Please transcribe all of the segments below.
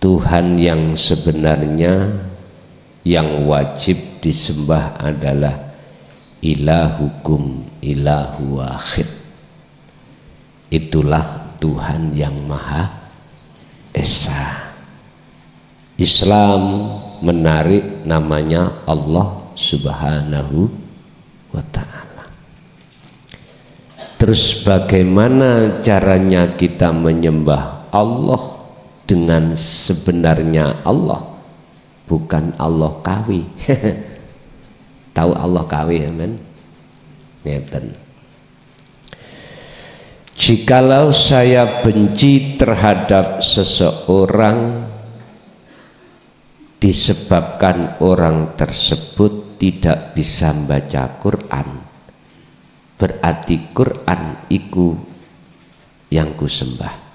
Tuhan yang sebenarnya yang wajib disembah adalah ilahukum ilahu wahid. Itulah Tuhan yang Maha Esa. Islam menarik namanya Allah Subhanahu wa Ta'ala. Terus bagaimana caranya kita menyembah Allah dengan sebenarnya Allah, bukan Allah kawi. Tahu Allah kawi, amen? Ngeten. Jikalau saya benci terhadap seseorang disebabkan orang tersebut tidak bisa membaca Quran, berarti Quran iku yang kusembah.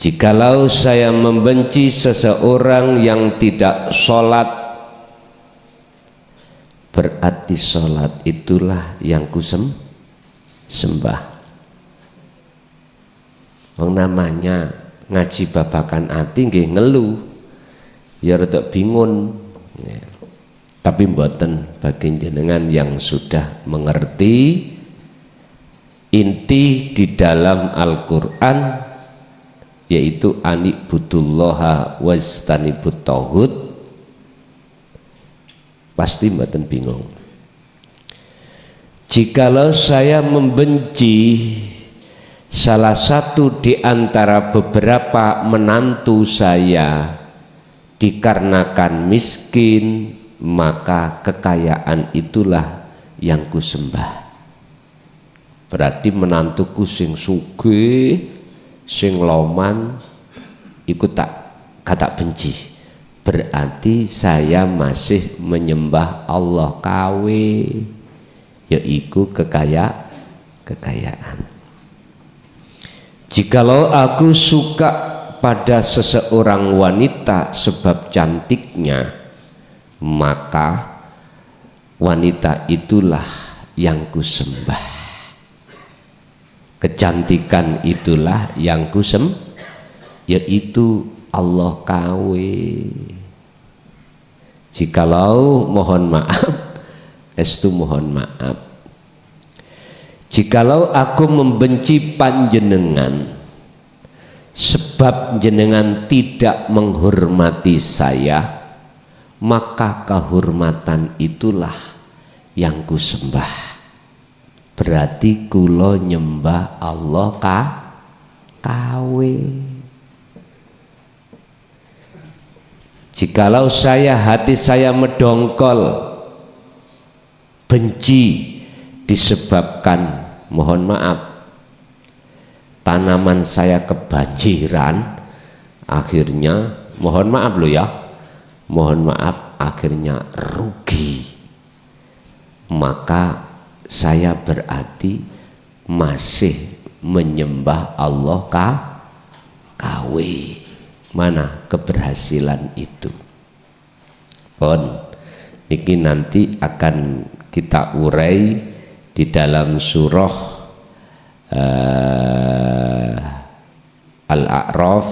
Jikalau saya membenci seseorang yang tidak sholat, berarti sholat itulah yang kusembah. Namanya ngaji babakan ati nggih ngeluh, ya rada bingung. Ya. Tapi mboten bagi jenengan yang sudah mengerti inti di dalam Al-Qur'an, yaitu anibudullaha wastanibut tauhid, pasti mboten bingung. Jikalau saya membenci salah satu di antara beberapa menantu saya dikarenakan miskin, maka kekayaan itulah yang kusembah. Berarti menantuku sing sugih, sing loman ikut kata benci, berarti saya masih menyembah Allah kawe, yaitu kekayaan. Jikalau aku suka pada seseorang wanita sebab cantiknya, maka wanita itulah yang kusembah. Kecantikan itulah yang yaitu Allah kawe. Jikalau mohon maaf, estu mohon maaf, jikalau aku membenci panjenengan sebab jenengan tidak menghormati saya, maka kehormatan itulah yang kusembah. Berarti kulo nyembah Allah kawe. Jikalau hati saya mendongkol, benci disebabkan, mohon maaf, tanaman saya kebanjiran, akhirnya mohon maaf lo ya, mohon maaf, akhirnya rugi, maka saya berarti masih menyembah Allah kawe. Mana keberhasilan itu? Pon niki nanti akan kita urai di dalam surah Al-A'raf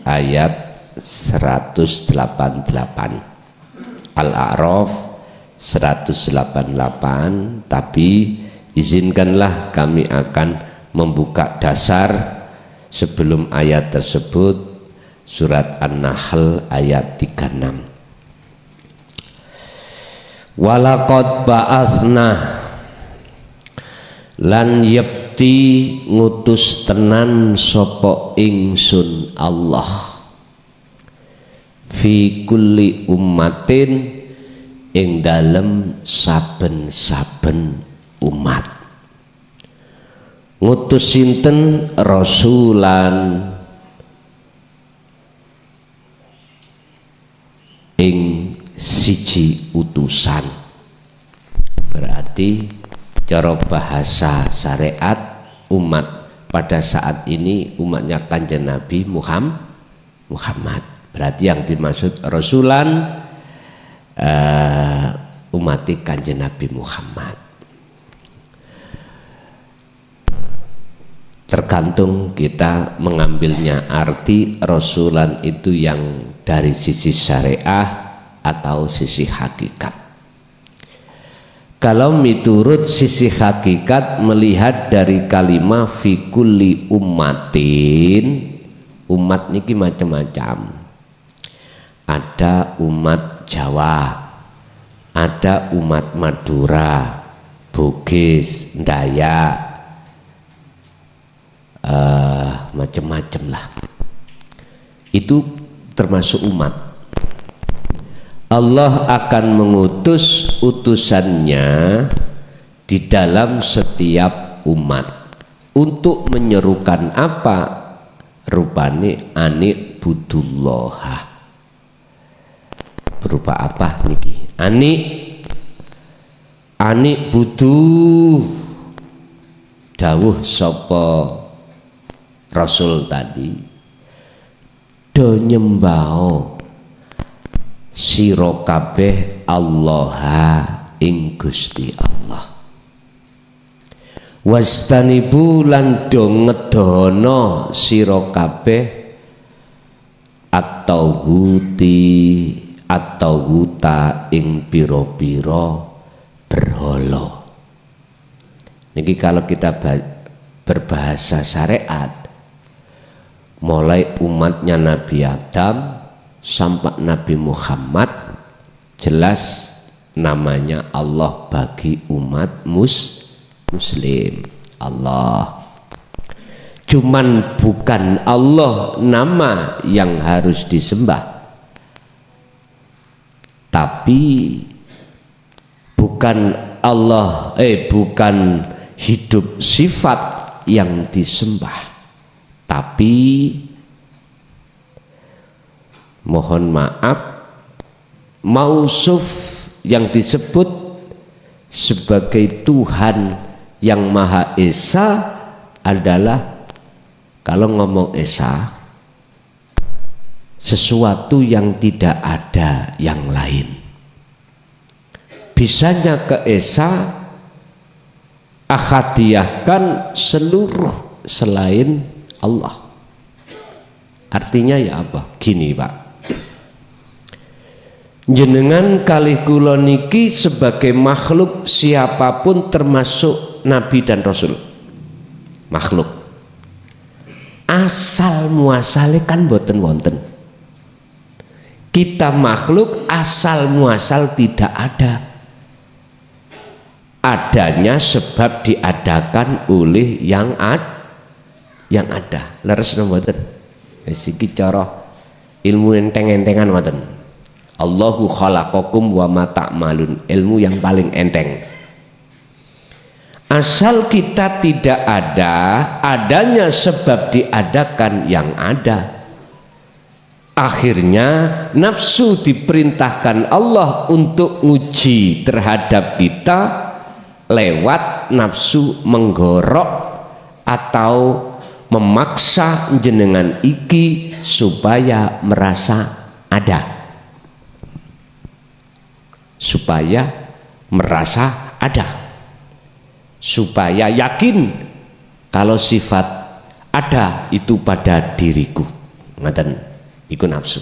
ayat 188. Al-A'raf 188, tapi izinkanlah kami akan membuka dasar sebelum ayat tersebut, surat An-Nahl ayat 36. Walaqad ba'atsna lan yepti ngutus tenan sapa ingsun Allah fi kulli ummatin ing dalem saben-saben umat. Ngutus sinten? Rasulan ing siji utusan. Berarti cara bahasa syariat umat pada saat ini umatnya Kanjeng Nabi Muhammad. Berarti yang dimaksud rasulan umat Kanjeng Nabi Muhammad. tergantung kita mengambilnya arti rasulan itu yang dari sisi syariah atau sisi hakikat. Kalau miturut sisi hakikat, melihat dari kalimat fi kulli ummatin, umat niki macam-macam. Ada umat Jawa, ada umat Madura, Bugis, Dayak, macam-macam lah. Itu termasuk umat. Allah akan mengutus utusannya di dalam setiap umat untuk menyerukan apa? Rupane anik budullaha. Berupa apa niki? Anik budu dawuh sapa Rasul tadi, do nyembao sira kabeh Allaha ing Gusti Allah, wastanibu lan do ngedono sira kabeh atau huta ing piro-piro berhala. Niki kalau kita berbahasa syariat, mulai umatnya Nabi Adam sampai Nabi Muhammad, jelas namanya Allah bagi umat muslim. Allah. Cuman bukan Allah nama yang harus disembah, tapi bukan Allah, bukan hidup sifat yang disembah, tapi mohon maaf, mausuf yang disebut sebagai Tuhan yang Maha Esa adalah, kalau ngomong Esa, sesuatu yang tidak ada yang lain. Bisanya ke Esa akhadiyahkan seluruh selain Allah. Artinya ya apa? Gini Pak, jenengan kalih kula niki sebagai makhluk siapapun termasuk Nabi dan Rasul, makhluk asal muasale kan boten wonten. Kita makhluk asal muasal tidak ada, adanya sebab diadakan oleh yang ada. Leres mboten? Wis iki cara ilmu enteng-entengan wonten. Allahu khalaqakum wa ma ta'malun, ilmu yang paling enteng. Asal kita tidak ada, adanya sebab diadakan yang ada. Akhirnya nafsu diperintahkan Allah untuk uji terhadap kita lewat nafsu menggorok atau memaksa jenengan iki supaya merasa ada, supaya merasa ada, supaya yakin kalau sifat ada itu pada diriku. Ngaten iku nafsu.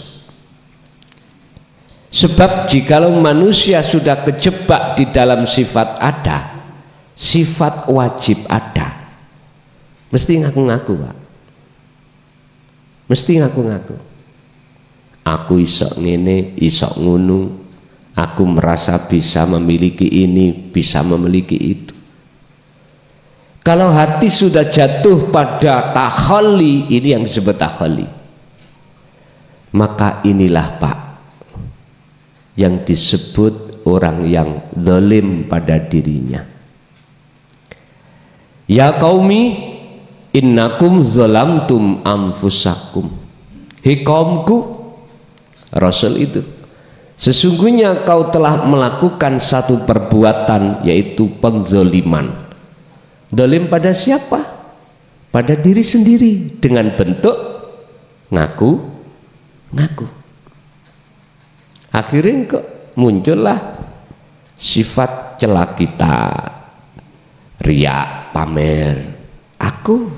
Sebab jikalau manusia sudah kejebak di dalam sifat ada, sifat wajib ada, mesti ngaku-ngaku Pak, mesti ngaku-ngaku. Aku isok ngene, isok ngunu, aku merasa bisa memiliki ini, bisa memiliki itu. Kalau hati sudah jatuh pada takhalli, ini yang disebut takhalli, maka inilah Pak yang disebut orang yang zalim pada dirinya. Ya qaumi innakum zalamtum anfusakum. Hei kaumku, Rasul itu, sesungguhnya kau telah melakukan satu perbuatan, yaitu penzaliman. Zalim pada siapa? Pada diri sendiri, dengan bentuk ngaku. Akhirnya kok muncullah sifat celak kita, riya, pamer. Aku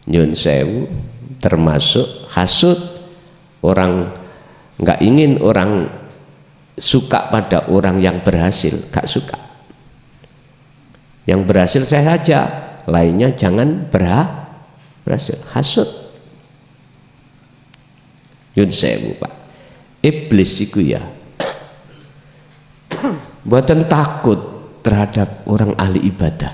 nyun sewu, termasuk hasud. Orang nggak ingin orang suka pada orang yang berhasil, gak suka. Yang berhasil saya saja, lainnya jangan berhasil. Hasud. Nyun sewu Pak, iblis itu ya mboten takut terhadap orang ahli ibadah,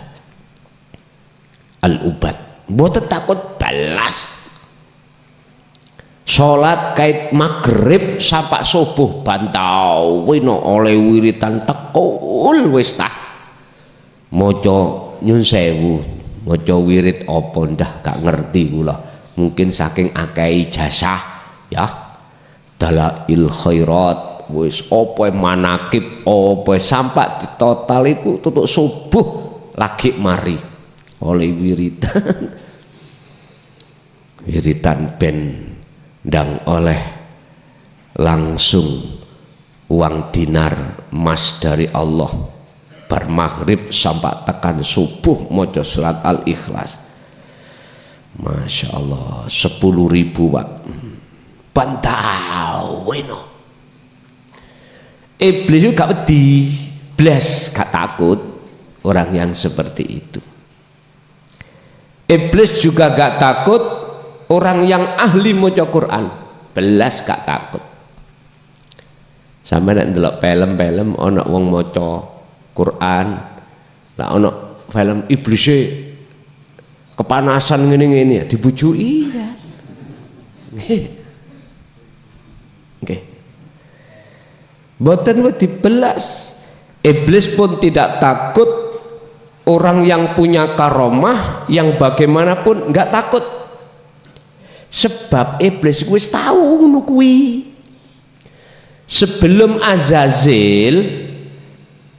al-ubad, mboten takut balas. Sholat kait maghrib sampai subuh bantau wino oleh wiritan tekul wis tah maca nyun sewu, maca wirid apa ndah gak ngerti kula, mungkin saking akeh ijazah ya, dalail khairat wis apa manakib apa sampai di total iku tutuk subuh lagi mari oleh wiritan wiritan ben ndang oleh langsung uang dinar emas dari Allah bar maghrib sampai tekan subuh maca surat al-ikhlas. Masya Allah 10.000 Pak bantau weno. Iblis juga gak wedi, blas gak takut orang yang seperti itu. Iblis juga gak takut orang yang ahli maca Quran, belas gak takut. Sama nek ndelok film-film ana wong maca Quran, lah ana film iblis kepanasan ngene-ngene ya dibujuki ya. Nggih. Boten wedi belas. Iblis pun tidak takut orang yang punya karomah yang bagaimanapun nggak takut. Sebab iblis wis tahu ngono kuwi. Sebelum Azazil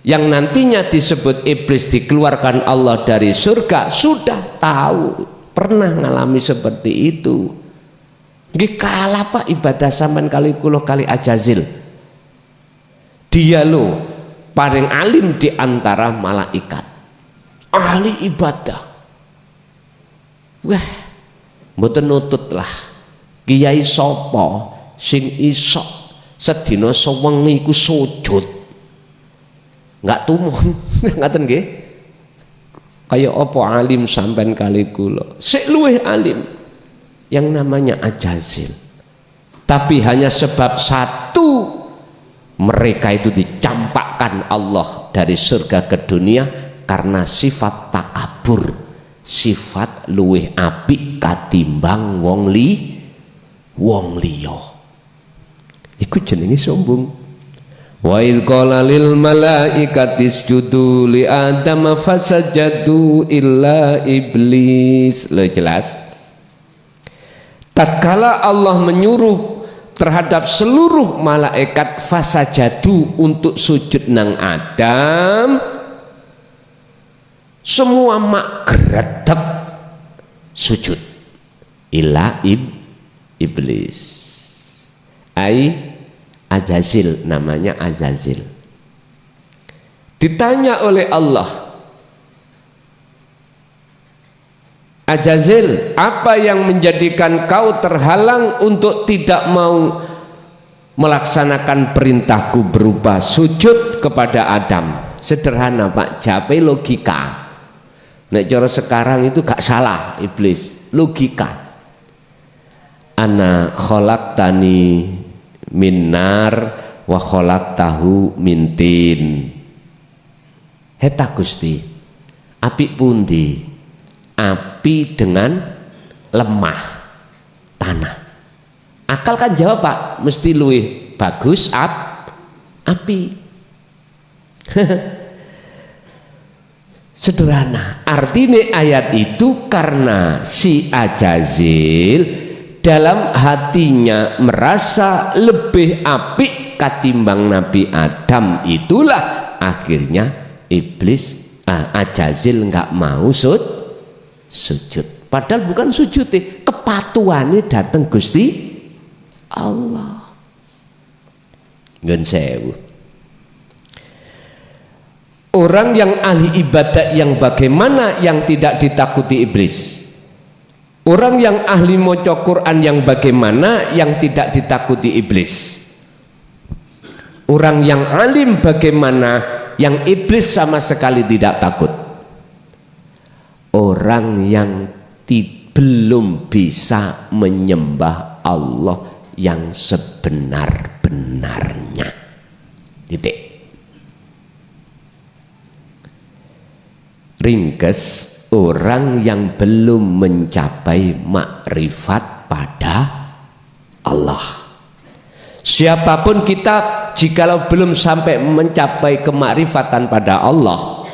yang nantinya disebut iblis dikeluarkan Allah dari surga sudah tahu, pernah ngalami seperti itu. Nggih kalah Pak ibadah sampean kali kula kali Azazil. Dia lo paling alim di antara malaikat, ahli ibadah. Wah, mboten nutut lah. Kiai sapa sing iso sedina sewengi iku sujud. Enggak tumun, ngaten nggih. Kaya apa alim sampean kali kula. Sik luweh alim yang namanya Azazil. Tapi hanya sebab satu, mereka itu dicampakkan Allah dari surga ke dunia karena sifat takabur, sifat luweh apik katimbang wong liya. Iku jenenge sombong. Wa idz qala lil malaikati isjudu li adam fasajadu illa iblis. Lo jelas. Tatkala Allah menyuruh terhadap seluruh malaikat fasajadu untuk sujud nang Adam, semua mak geredek sujud illa iblis. Azazil, namanya Azazil. Ditanya oleh Allah, Azazil, apa yang menjadikan kau terhalang untuk tidak mau melaksanakan perintahku berupa sujud kepada Adam? Sederhana Pak, jape logika. Nek cara sekarang itu gak salah iblis, logika. Ana khalaqtani min nar wa khalaqtahu min tin. Heta Gusti, apik pundi? Api dengan lemah tanah. Akal kan jawab Pak, mesti luwih bagus api. Sederhana. Artinya ayat itu karena si Azazil dalam hatinya merasa lebih apik katimbang Nabi Adam, itulah akhirnya iblis Azazil nggak mau sujud. Padahal bukan sujud, kepatuhannya datang Gusti Allah. Ngen sewu. Orang yang ahli ibadah yang bagaimana yang tidak ditakuti iblis? Orang yang ahli maca Quran yang bagaimana, yang tidak ditakuti iblis. Orang yang alim bagaimana, yang iblis sama sekali tidak takut. Orang yang belum bisa menyembah Allah yang sebenar-benarnya. Titik. Ringkes, orang yang belum mencapai makrifat pada Allah. Siapapun kita, jikalau belum sampai mencapai kemakrifatan pada Allah,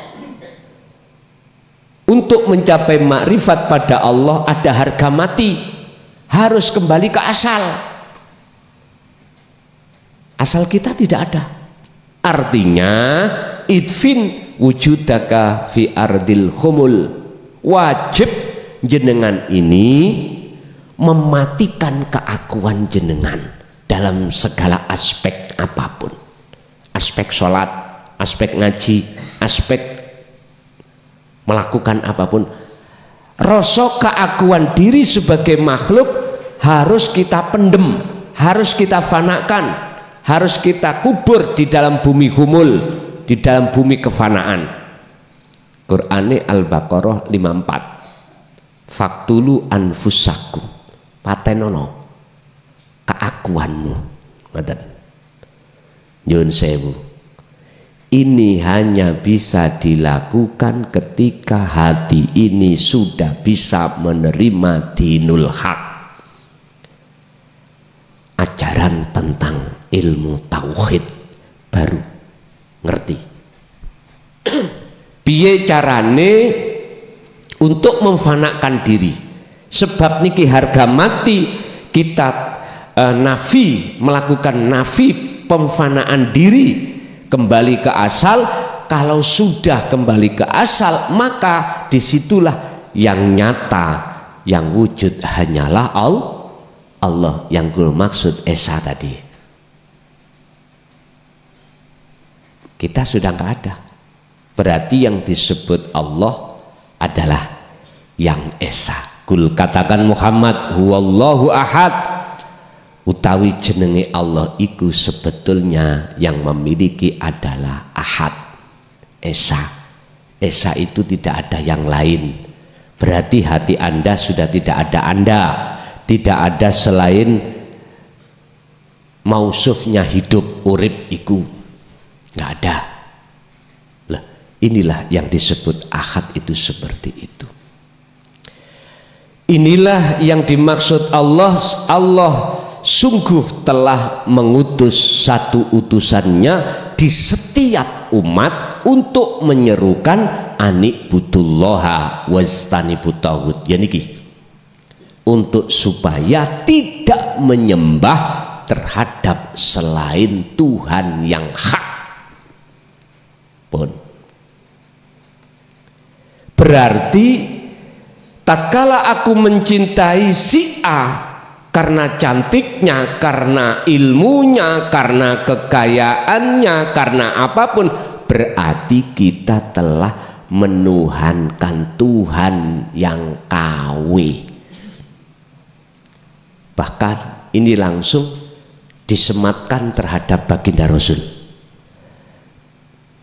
untuk mencapai makrifat pada Allah ada harga mati, harus kembali ke asal. Asal kita tidak ada. Artinya idfin wujudaka fi ardil khumul, wajib jenengan ini mematikan keakuan jenengan dalam segala aspek apapun, aspek sholat, aspek ngaji, aspek melakukan apapun. Rasa keakuan diri sebagai makhluk harus kita pendem, harus kita fanakan, harus kita kubur di dalam bumi humul, di dalam bumi kefanaan. Qur'ane Al-Baqarah 54. Faktulu anfusakum, patenono keakuanmu. Ngoten. Nyuwun sewu. Ini hanya bisa dilakukan ketika hati ini sudah bisa menerima dinul haq, ajaran tentang ilmu tauhid, baru ngerti piye carane untuk memfanakan diri. Sebab niki harga mati kita melakukan nafi pemfanaan diri, kembali ke asal. Kalau sudah kembali ke asal, maka disitulah yang nyata, yang wujud hanyalah Allah, yang maksud esa tadi. Kita sudah nggak ada, berarti yang disebut Allah adalah yang esa. Kul, katakan Muhammad, huwallahu ahad, utawi jenenge Allah iku sebetulnya yang memiliki adalah ahad, esa. Esa itu tidak ada yang lain. Berarti hati Anda sudah tidak ada Anda, tidak ada selain mausufnya hidup, urip iku, nggak ada. Lah, inilah yang disebut ahad, itu seperti itu. Inilah yang dimaksud Allah. Allah sungguh telah mengutus satu utusannya di setiap umat untuk menyerukan anibudullaha wastanibut, yaniki untuk supaya tidak menyembah terhadap selain Tuhan yang hak pun. Berarti tatkala aku mencintai si A karena cantiknya, karena ilmunya, karena kekayaannya, karena apapun, berarti kita telah menuhankan Tuhan yang KW. Bahkan ini langsung disematkan terhadap baginda Rasul.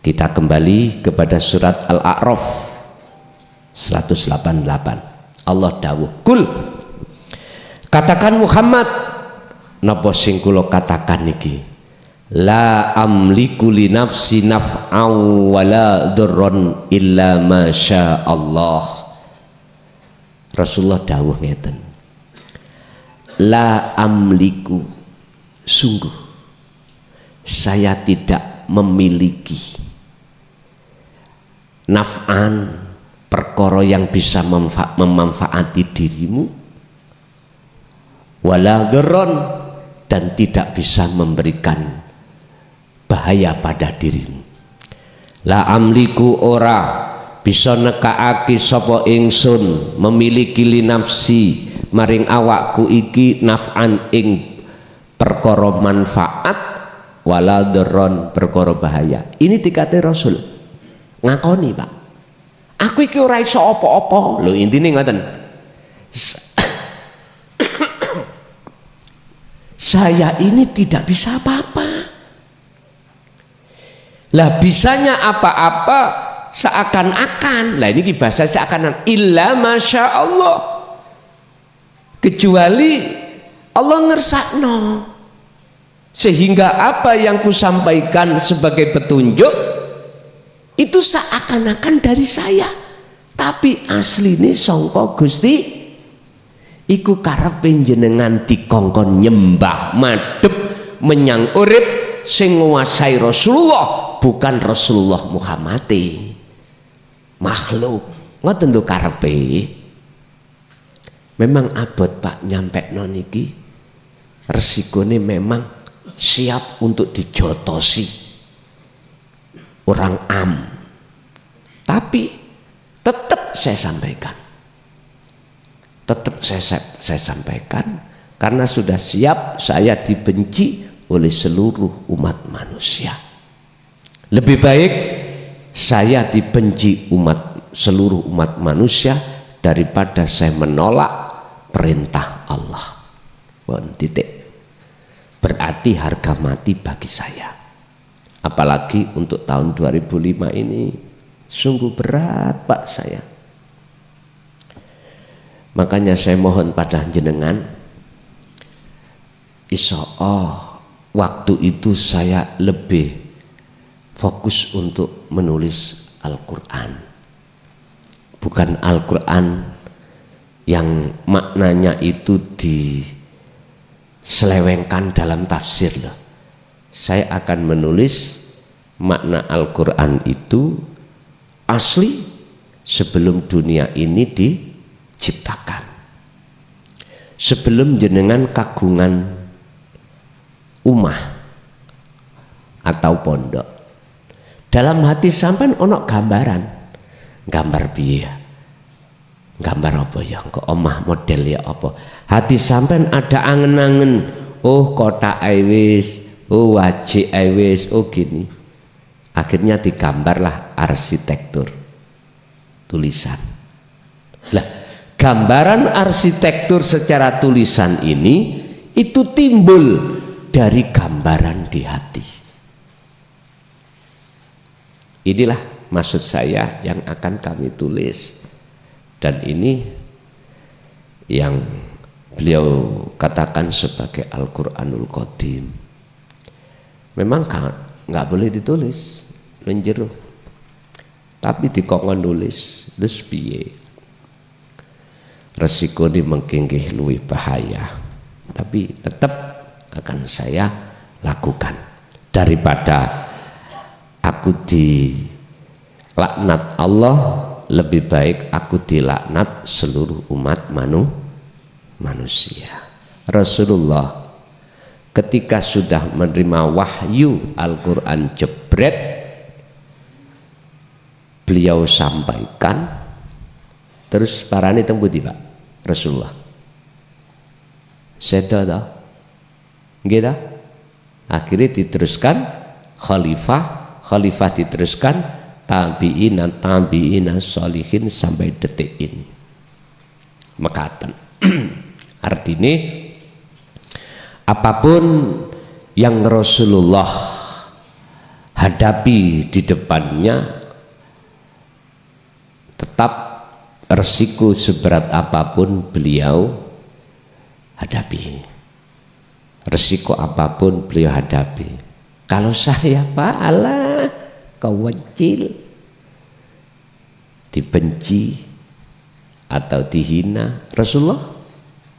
Kita kembali kepada surat Al-A'raf 188. Allah dawuh, kul, katakan Muhammad, napa sing kula katakan niki, la amliku li nafsi naf'an wala dhurran illa masya Allah. Rasulullah dawuh ngeten, la amliku, sungguh saya tidak memiliki naf'an, perkara yang bisa memanfaati dirimu, wala dhurran, dan tidak bisa memberikan bahaya pada dirimu. La amliku, ora bisa nekaaki sapa ingsun, memiliki li nafsi maring awakku iki naf'an ing perkara manfaat, wala dhurran, perkara bahaya. Ini dikate Rasul ngakoni, Pak, aku iki ora iso apa-apa. Lho intine ngoten, Saya ini tidak bisa apa-apa. Lah bisanya apa-apa seakan-akan. Lah ini bahasa seakan-akan. Illa masya Allah. Kecuali Allah ngersakno. Sehingga apa yang kusampaikan sebagai petunjuk itu seakan-akan dari saya, tapi asline sangka Gusti iku karepe jenengan dikongkon nyembah madhep menyang urip sing nguasai Rasulullah, bukan Rasulullah Muhammad makhluk. Ngoten lho karepe. Memang abot Pak nyampekno niki resikone memang siap untuk dijotosi orang am, tapi tetap saya sampaikan, saya sampaikan karena sudah siap saya dibenci oleh seluruh umat manusia. Lebih baik saya dibenci seluruh umat manusia daripada saya menolak perintah Allah. Titik. Berarti harga mati bagi saya. Apalagi untuk tahun 2005 ini sungguh berat Pak saya. Makanya saya mohon pada jenengan, insya-Allah waktu itu saya lebih fokus untuk menulis Al-Quran. Bukan Al-Quran yang maknanya itu diselewengkan dalam tafsir loh. Saya akan menulis makna Al-Quran itu asli sebelum dunia ini diciptakan, sebelum jenengan kagungan umah atau pondok. Dalam hati sampean ono gambaran, gambar piye, gambar apa ya, kok omah model ya apa, hati sampean ada angen-angen, oh kotak wis, oh wajik wis, oh gini. Akhirnya digambarlah arsitektur tulisan. Lah gambaran arsitektur secara tulisan ini itu timbul dari gambaran di hati. Inilah maksud saya yang akan kami tulis, dan ini yang beliau katakan sebagai Al-Quranul Qadim. Memang nggak boleh ditulis lenjero, tapi dikongkon nulis terus piye, resiko ini mengkinggih luwih bahaya, tapi tetap akan saya lakukan daripada aku dilaknat Allah. Lebih baik aku dilaknat seluruh umat manusia. Rasulullah ketika sudah menerima wahyu Al-Quran jebret, beliau sampaikan, terus parani tembuti Pak Rasulullah seda dah gitu. Akhirnya diteruskan khalifah diteruskan tabi'ina sholihin sampai detik ini mekaten. Artinya apapun yang Rasulullah hadapi di depannya, tetap resiko seberat apapun beliau hadapi, resiko apapun beliau hadapi. Kalau saya Pak, alah kewecil, dibenci atau dihina, Rasulullah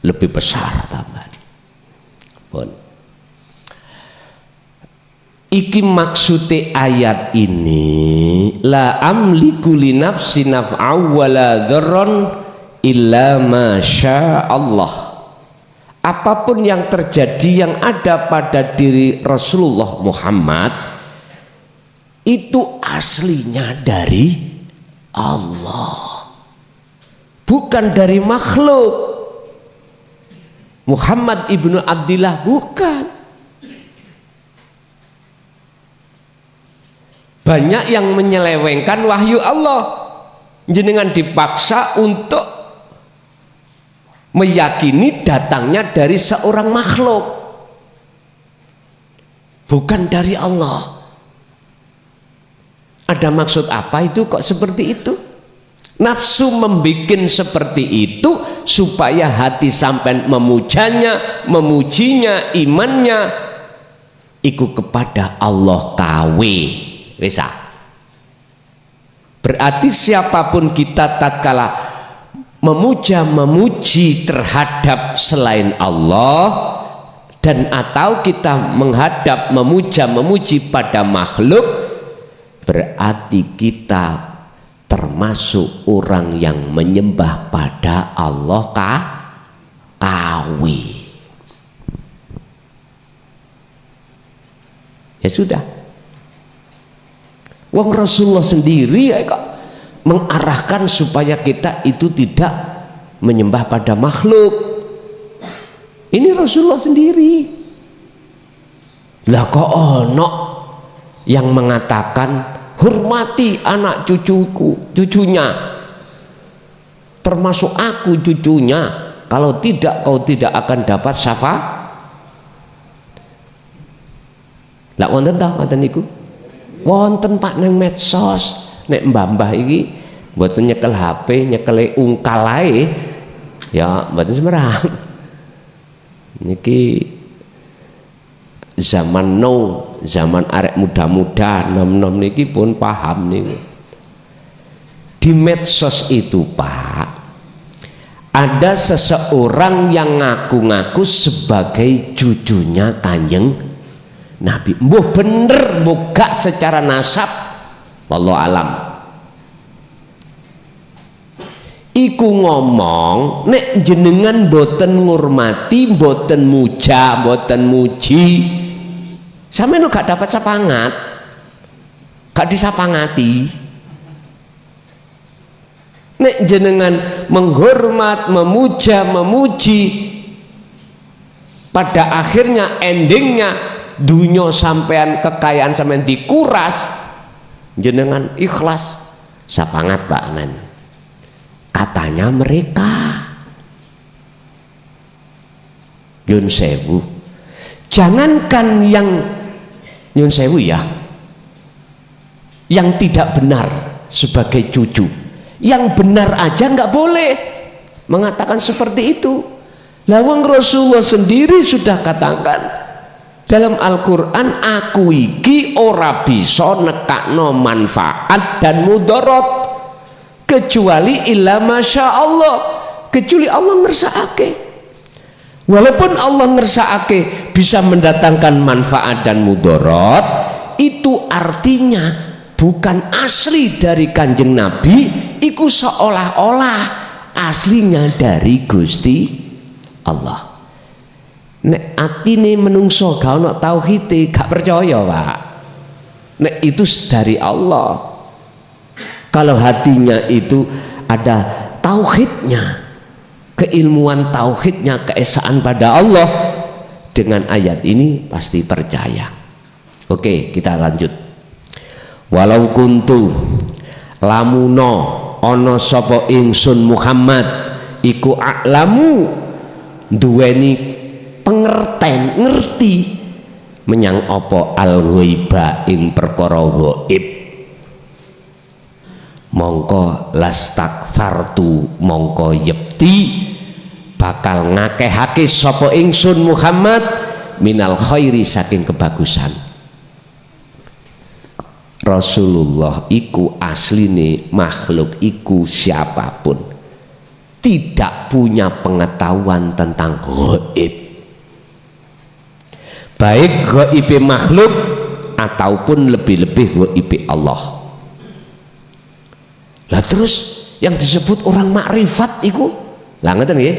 lebih besar tambahan. Pun iki maksudnya ayat ini, la amliku li nafsi naf'a wa la dharran illa ma syaa Allah. Apapun yang terjadi yang ada pada diri Rasulullah Muhammad itu aslinya dari Allah, bukan dari makhluk. Muhammad ibnu Abdillah bukan. Banyak yang menyelewengkan wahyu Allah, jenengan dipaksa untuk meyakini datangnya dari seorang makhluk, bukan dari Allah. Ada maksud apa itu kok seperti itu? Nafsu membikin seperti itu supaya hati sampai memujanya, memujinya, imannya iku kepada Allah kawe. Bisa. Berarti siapapun kita tatkala memuja, memuji terhadap selain Allah, dan atau kita menghadap, memuja, memuji pada makhluk, berarti kita termasuk orang yang menyembah pada Allah kawe. Ya sudah. Wong Rasulullah sendiri kok mengarahkan supaya kita itu tidak menyembah pada makhluk. Ini Rasulullah sendiri. Lah kok ono yang mengatakan hormati anak cucunya, termasuk aku cucunya, kalau tidak kau tidak akan dapat syafaat. Lah wonten ta ngoten niku? Wonten Pak nang medsos, nek mbah-mbah iki mboten nyekel HP, nyekele ungkal ae ya mboten semerang. Niki zaman now, zaman arek muda-muda nom-nom niki pun paham niku. Di medsos itu Pak, ada seseorang yang ngaku-ngaku sebagai cucunya Kanjeng Nabi. Mbuh bener buka secara nasab, wallahu alam. Iku ngomong nek jenengan boten ngurmati, boten muja, boten muji, sampeyan gak dapat sapangat, gak disapangati. Nek jenengan menghormat, memuja, memuji, pada akhirnya endingnya dunia sampean, kekayaan sampean dikuras, jenengan ikhlas, sapangat Pak men. Katanya mereka Yun Sewu, jangankan yang Yun Sewu ya, yang tidak benar sebagai cucu, yang benar aja nggak boleh mengatakan seperti itu. Lawang Rasulullah sendiri sudah katakan dalam Al-Quran, aku iki ora bisa nekakno manfaat dan mudarat kecuali illa masya Allah, kecuali Allah ngersakake. Walaupun Allah ngersakake bisa mendatangkan manfaat dan mudarat, itu artinya bukan asli dari Kanjeng Nabi, itu seolah-olah aslinya dari Gusti Allah. Nek atine menungso gak ono tauhide, gak percaya Pak. Nek itu dari Allah. Kalau hatinya itu ada tauhidnya, keilmuan tauhidnya, keesaan pada Allah, dengan ayat ini pasti percaya. Oke, kita lanjut. Walau kuntu lamuno ono sapa ingsun Muhammad iku a'lamu, duweni pengerten, ngerti menyang apa al-ghaiba ing perkara ghaib, mongko lastaktsartu, mongko yepti bakal ngakehake sapa ingsun Muhammad minal khairi, saking kebagusan. Rasulullah iku asline makhluk iku siapapun tidak punya pengetahuan tentang ghaib, baik ghaib makhluk ataupun lebih-lebih ghaib Allah. Lah terus yang disebut orang makrifat iku, lah ngeten nggih,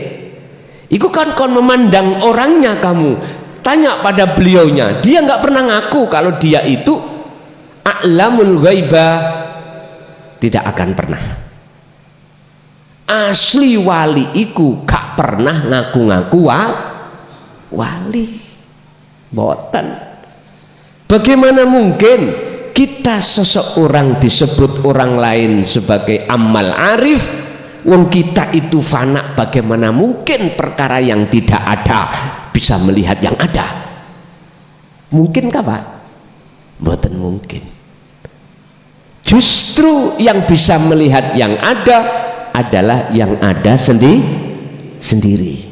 iku kan kon memandang orangnya, kamu tanya pada beliaunya, dia nggak pernah ngaku kalau dia itu a'lamul ghaiba, tidak akan pernah. Asli wali iku gak pernah ngaku-ngaku wali, boten. Bagaimana mungkin kita seseorang disebut orang lain sebagai amal arif, Wong kita itu fana, bagaimana mungkin perkara yang tidak ada bisa melihat yang ada? Mungkinkah Pak? Mboten mungkin. Justru yang bisa melihat yang ada adalah yang ada sendiri.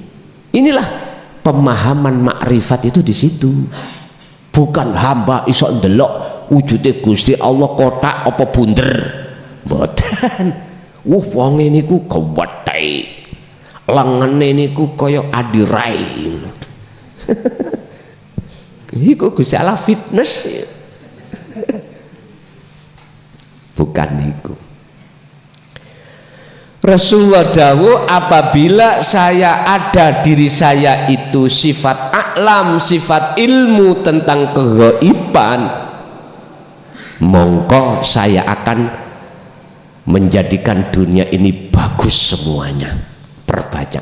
Inilah pemahaman makrifat itu di situ. Bukan hamba iso ndelok wujude Gusti Allah kotak apa bunder. Mboten. Wong ini ku kewedai, lengene niku kaya adirai. Iku Gusti Allah fitness. Bukan niku. Rasulullah dawuh, apabila saya ada diri saya itu sifat a'lam, sifat ilmu tentang keghaiban, mongko saya akan menjadikan dunia ini bagus semuanya. Perbanyak.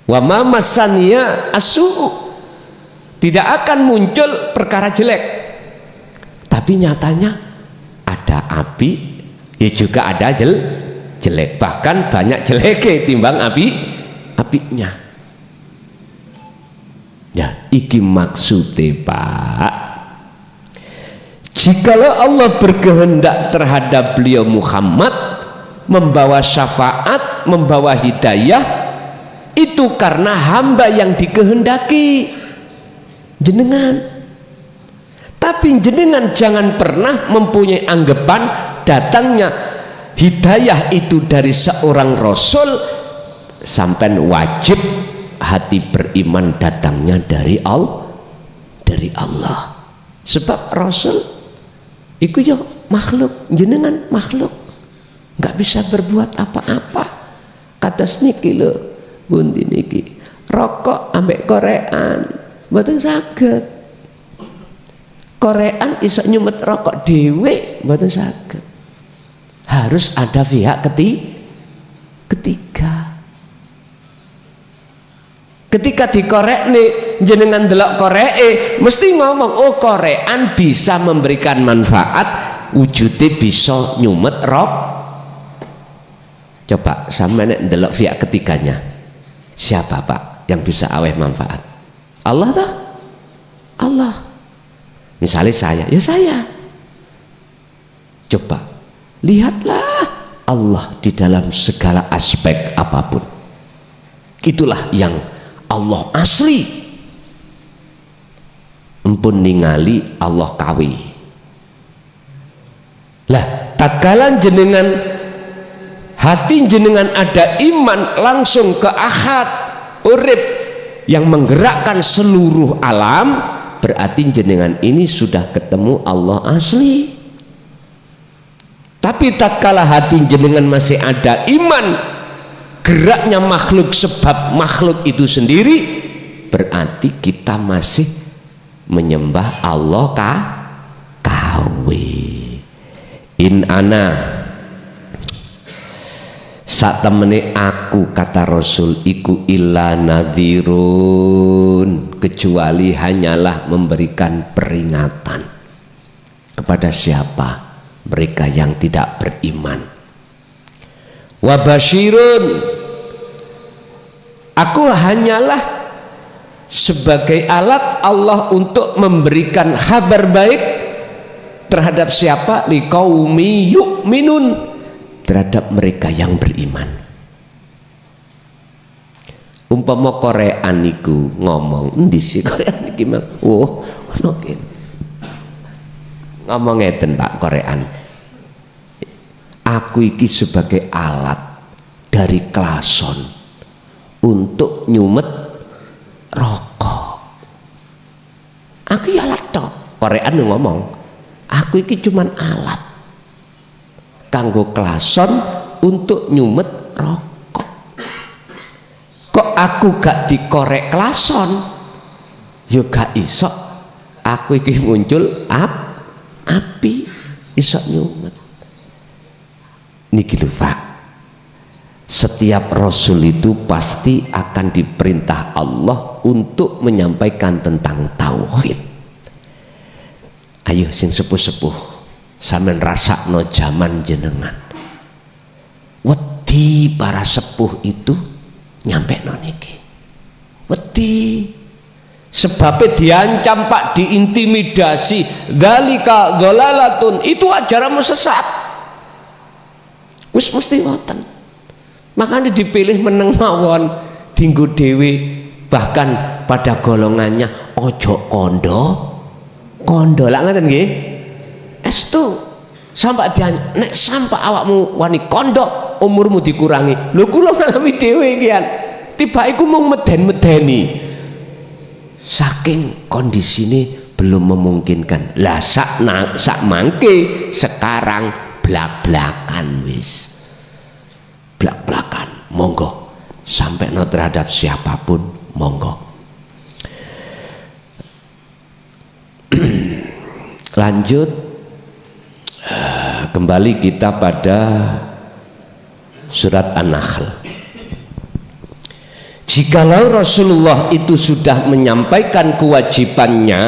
Wa ma masaniya asu, tidak akan muncul perkara jelek. Tapi nyatanya ada api, ya juga ada jelek. Bahkan banyak jelek timbang apinya. Ya, iki maksudnya Pak. Jikalau Allah berkehendak terhadap beliau Muhammad membawa syafaat, membawa hidayah, itu karena hamba yang dikehendaki jenengan. Tapi jenengan jangan pernah mempunyai anggapan datangnya hidayah itu dari seorang rasul sampai wajib hati beriman datangnya dari Allah. Sebab rasul iku ya makhluk, jenengan makhluk, nggak bisa berbuat apa-apa. Kata niki lho, bundi niki rokok ambek korean, mboten saged. Korean iso nyumet rokok dhewe, mboten saged. Harus ada pihak ketiga. Ketika dikorek nih, jenengan delok koreke mesti ngomong, oh korean bisa memberikan manfaat, wujudnya bisa nyumet rok. Coba sama nek delok pihak ketiganya, siapa Pak yang bisa aweh manfaat? Allah dah. Allah. Misalnya saya, ya saya. Coba lihatlah Allah di dalam segala aspek apapun. Itulah yang Allah asli. Empun ningali Allah kawi. Lah, tatkala jenengan hati jenengan ada iman langsung ke ahad urip yang menggerakkan seluruh alam, berarti jenengan ini sudah ketemu Allah asli. Tapi tatkala hati jenengan masih ada iman geraknya makhluk sebab makhluk itu sendiri, berarti kita masih menyembah Allah kawi. In ana sak temene aku, kata Rasul, iku illa nadhirun, kecuali hanyalah memberikan peringatan. Kepada siapa? Mereka yang tidak beriman. Wa basyirun, aku hanyalah sebagai alat Allah untuk memberikan kabar baik terhadap siapa? Liqaumi yu'minun, terhadap mereka yang beriman. Umpama Korean niku ngomong, endi sih Korean iki mah? Oh, ono kene. Ngomong ngeten Pak Korean. Aku iki sebagai alat dari klason untuk nyumet rokok. Aku ya alat toh. Korean ngomong, aku iki cuman alat kanggo klason untuk nyumet rokok. Kok aku gak dikorek klason? Yo gak iso. Aku iki muncul api iso nyumet. Niki lho Pak, setiap Rasul itu pasti akan diperintah Allah untuk menyampaikan tentang tauhid. Ayo sing sepuh-sepuh sampean rasakno jaman jenengan. Wedi wedi para sepuh itu nyampe niki. Wedi sebabnya diancam Pak, diintimidasi, dzalika dhalalatun, itu ajaran sesat. Wis mesti ngoten. Makanya dipilih meneng mawon dinggo dhewe, bahkan pada golongannya ojo kondo lak ngoten nggih. Estu sampai nek sampai awakmu wani kondo umurmu dikurangi. Lho kula ngalami dhewe kian. Tiba iku mung meden-medeni. Saking kondisine belum memungkinkan. Lah sak mangke sekarang blak-blakan wis. Blak-blakan, monggo. Sampai no terhadap siapapun, monggo. Lanjut, kembali kita pada surat An-Nahl. Jikalau Rasulullah itu sudah menyampaikan kewajibannya,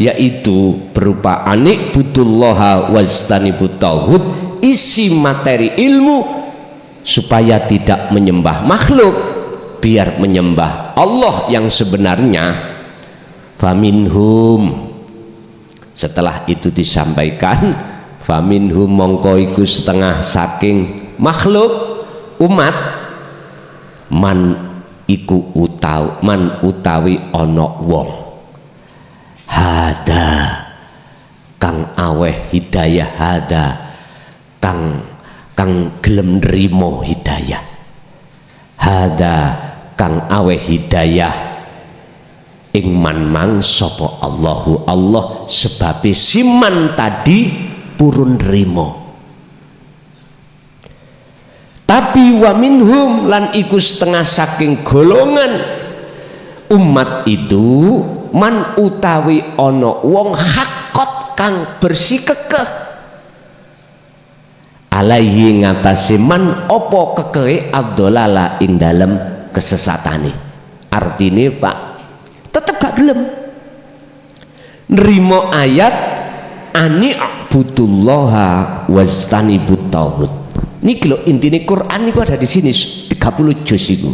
yaitu berupa anik butullaha wajtanibut tauhid, isi materi ilmu supaya tidak menyembah makhluk, biar menyembah Allah yang sebenarnya. Faminhum, setelah itu disampaikan, faminhum mongko iku setengah saking makhluk umat, man utawi ana wong hada kang aweh hidayah, hada kang gelem nrimo hidayah, hada kang aweh hidayah ing man sapa Allahu Allah, sebabe siman tadi purun nrimo. Tapi wa minhum lan iku setengah saking golongan umat itu man utawi ana wong hakot kang bersikekeh alaihi ngatasi man opo kekehe abdolala ing dalem kesesatane. Artine Pak tetep gak gelem nrimo ayat ani abudullaha wajtanibut tauhid. Niki lho intine Quran niku ada di sini 30 juz iku.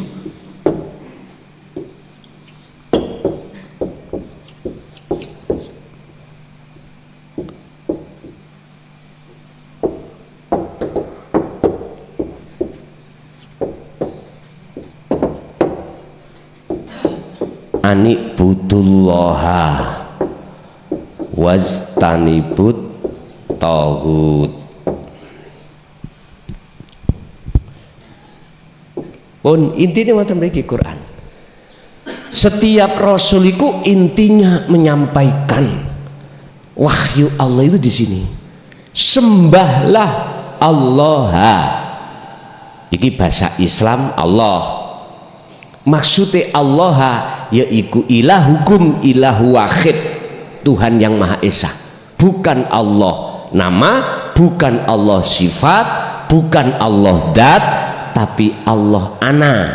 Ani budullaha wajtanibut tauhid. Pun intinya wonten mriki Quran. Setiap rasul itu intinya menyampaikan wahyu Allah itu di sini. Sembahlah Allah. Iki bahasa Islam Allah. Maksudnya Allah yaiku ilahukum ilahu wahid, Tuhan yang Maha Esa. Bukan Allah nama, bukan Allah sifat, bukan Allah dat, tapi Allah ana.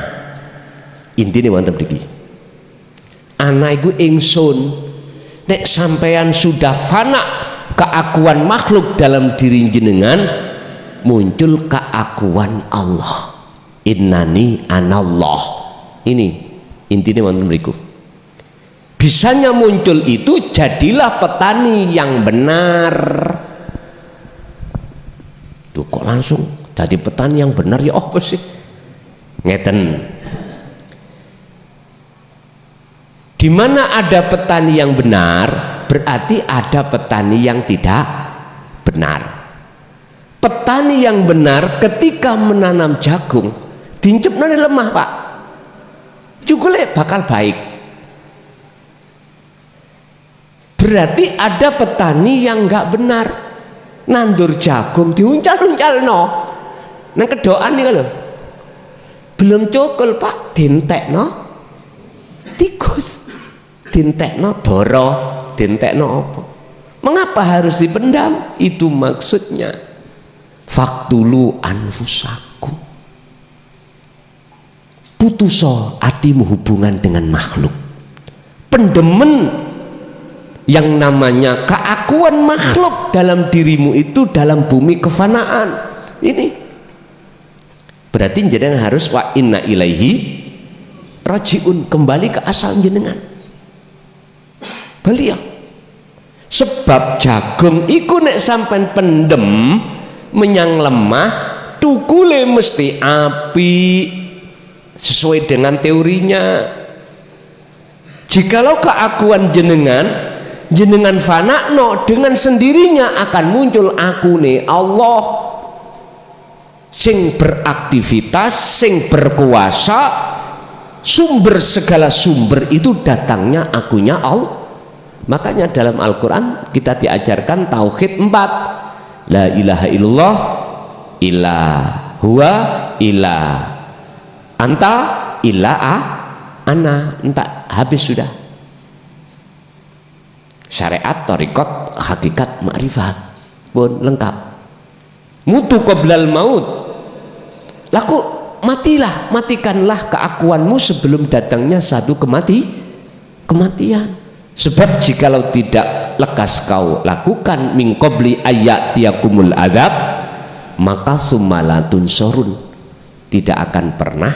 Intinya wonten mriki. Ana iku ingsun. Nek sampean sudah fana keakuan makhluk dalam diri jenengan, muncul keakuan Allah. Innani anallah. Ini intinya wonten mriku. Bisanya muncul itu, jadilah petani yang benar. Tuh kok langsung jadi petani yang benar ya apa sih? Ngeten. Di mana ada petani yang benar, berarti ada petani yang tidak benar. Petani yang benar ketika menanam jagung, dincupna lemah Pak, cukule bakal baik. Berarti ada petani yang nggak benar, nandur jagung diuncal-uncal no. Nang kedoan nih kalau belum cukul Pak, dintek no tikus, dintek no doro, dintek no apa? Mengapa harus dipendam? Itu maksudnya faktulu anfusakum, putuso atimu hubungan dengan makhluk, pendemen yang namanya keakuan makhluk dalam dirimu itu dalam bumi kefanaan ini. Berarti jenengan harus wa inna ilaihi rajiun, kembali ke asal jenengan. Beliau sebab jagung iku nek sampai pendem menyang lemah tukule mesti api sesuai dengan teorinya. Jikalau keakuan jenengan fanakno, dengan sendirinya akan muncul akune Allah sing beraktivitas, sing berkuasa, sumber segala sumber itu datangnya akunya Allah. Makanya dalam Al-Quran kita diajarkan tauhid 4, la ilaha illallah, ilah huwa, ilah anta, ilah ana, entah, habis sudah. Syariat, thariqat, hakikat, ma'rifat pun lengkap. Mutu qoblal maut, laku matilah, matikanlah keakuanmu sebelum datangnya satu kematian. Sebab jikalau tidak lekas kau lakukan min qabli ayatiyakumul adzab, maka summalatun sorun, tidak akan pernah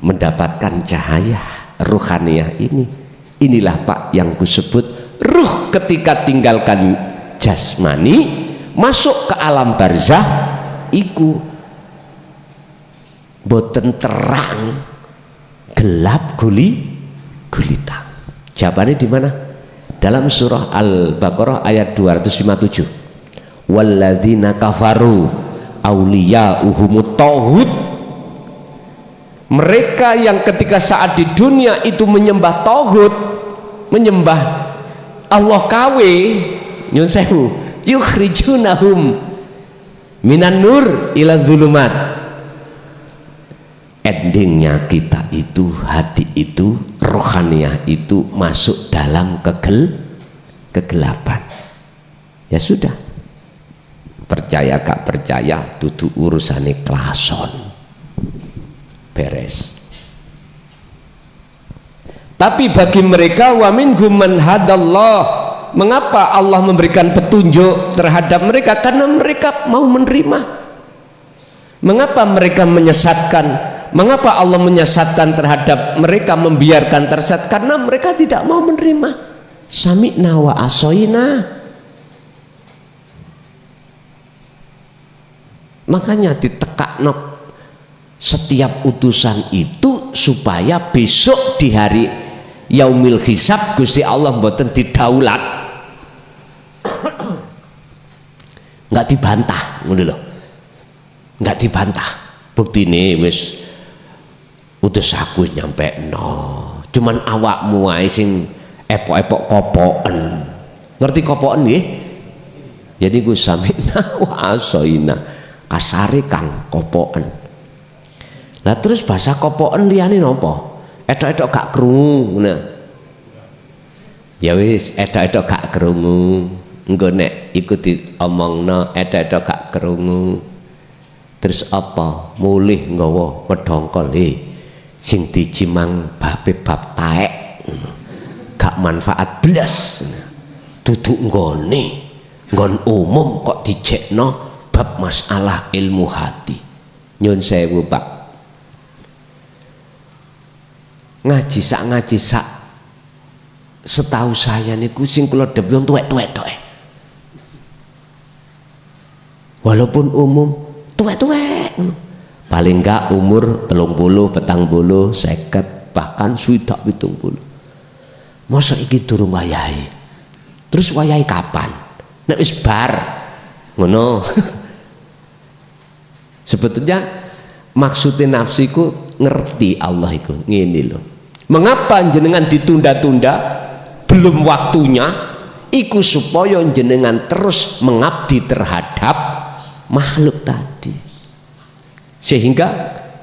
mendapatkan cahaya ruhaniyah ini. Inilah Pak yang kusebut ruh ketika tinggalkan jasmani masuk ke alam barzah iku boten terang, gelap gulitang. Jawabannya di mana? Dalam surah Al-Baqarah ayat 257. Walladzina kafaru auliya'uhumut tauhid. Mereka yang ketika saat di dunia itu menyembah tauhid, menyembah Allah kawe, nyun sewu, yukhrijunahum minan nur ila dzulumat. Endingnya kita itu, hati itu, rohaniyah itu masuk dalam kegelapan. Ya sudah, percaya gak percaya dudu urusane klason, beres. Tapi bagi mereka wa minhum man hadallah, mengapa Allah memberikan petunjuk terhadap mereka? Karena mereka mau menerima. Mengapa mereka menyesatkan? Mengapa Allah menyesatkan terhadap mereka, membiarkan tersesat? Karena mereka tidak mau menerima. Sami'na wa asoina. Makanya ditekakno setiap utusan itu supaya besok di hari yaumil hisab Gusti Allah mboten didaulat, nggak dibantah, ngono lho, nggak dibantah. Bukti ini wis utus aku nyampe no, cuman awakmu ae sing epok-epok kopoken. Ngerti kopoken nggih? Jadi ku samina wa asoina, kasare kang kopoken. Lah terus bahasa kopoken liyane napa? Edok-edok gak krungu ngono. Ya wis, edok-edok gak krungu. Engko nek iku diomongno edok-edok gak krungu. Terus apa? Mulih nggawa medhongkol sing dijimang babe bab taek, gak manfaat blas. Duduk nggon umum kok dijekno bab masalah ilmu hati. Nyun sewu Pak, ngaji sak setahu saya niku sing kula dhewe tuwek-tuwek tok. Walaupun umum tuwek-tuwek ngono. Paling enggak umur 30, 40, 50, bahkan 70. Masa iki durung wayahe. Terus wayahe kapan? Nek wis bar ngono. Sebetulnya maksudnya nafsiku ngerti Allah iku ngene lho. Mengapa jenengan ditunda-tunda belum waktunya? Iku supaya jenengan terus mengabdi terhadap makhluk tadi. Sehingga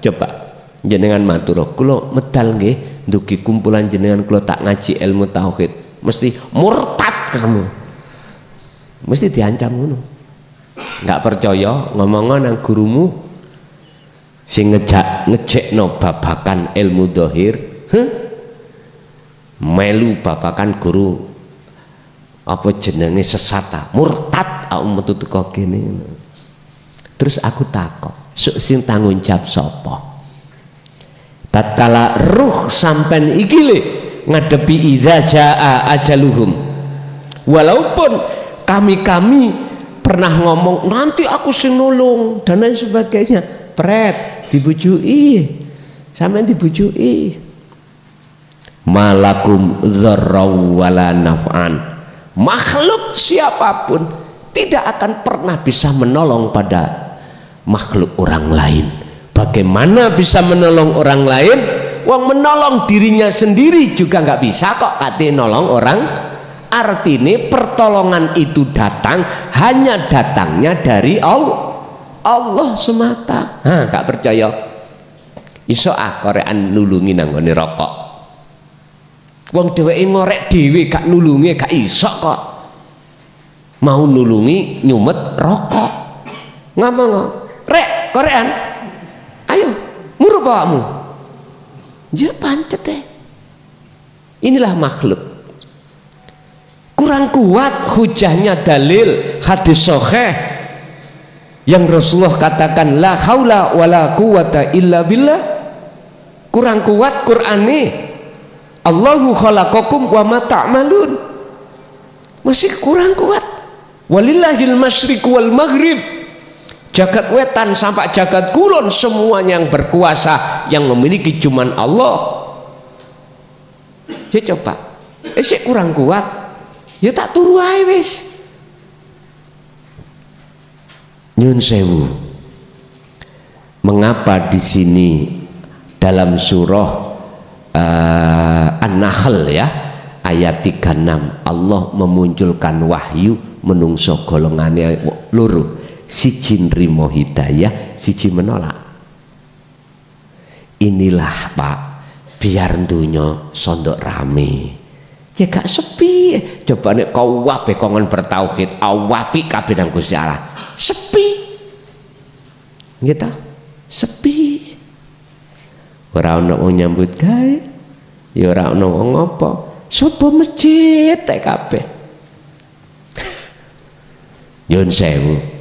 coba jenengan matur, kula medal nggih ndugi kumpulan jenengan kula tak ngaji ilmu tauhid, mesti murtad kamu, mesti diancam ngono. Nggak percaya ngomong nang gurumu sing ngejekno babakan ilmu dohir, melu babakan guru apa jenenge sesat, murtad aku metu teko kene. Terus aku takok, sing tanggung jawab sapa? Tatkala ruh sampean iki le ngadepi idza jaa ajaluhum, walaupun kami pernah ngomong nanti aku sing nulung dan lain sebagainya, pret dibujui, sampean dibujui, malakum dzarraw wala naf'an, makhluk siapapun tidak akan pernah bisa menolong pada makhluk orang lain. Bagaimana bisa menolong orang lain? Wong menolong dirinya sendiri juga nggak bisa kok katanya nolong orang. Artinya pertolongan itu datang hanya datangnya dari Allah semata. Gak percaya? Iso korean nulungi nanggone rokok. Wong dheweke ngorek dhewe gak nulungi gak iso kok. Mau nulungi nyumet rokok. Ngomong, rek korean. Ayo, muru bawakmu. Ya pancet Inilah makhluk. Kurang kuat hujahnya dalil hadis sahih yang Rasulullah katakan la haula wala quwata illa billah. Kurang kuat Qur'ane. Allahu khalaqakum wa ma ta'malun. Masih kurang kuat. Walillahil masyriq wal maghrib. Jagat wetan sampai jagat kulon semuanya yang berkuasa yang memiliki cuman Allah. Ya coba, sik kurang kuat, ya tak turu ae wis. Nyun sewu. Mengapa di sini dalam surah An-Nahl ya ayat 36 Allah memunculkan wahyu menungso golongannya loro. Siji nrimo hidayah, siji menolak. Inilah Pak, biar dunya sondok rame. Ya gak sepi. Coba nek kau wae kongen bertauhid, awapi kabeh nang Gusti Allah. Sepi. Gitu. Sepi. Ora ono wong nyambut gawe. Ya ora ono wong apa. Sopo masjid kabeh. Yun sewu.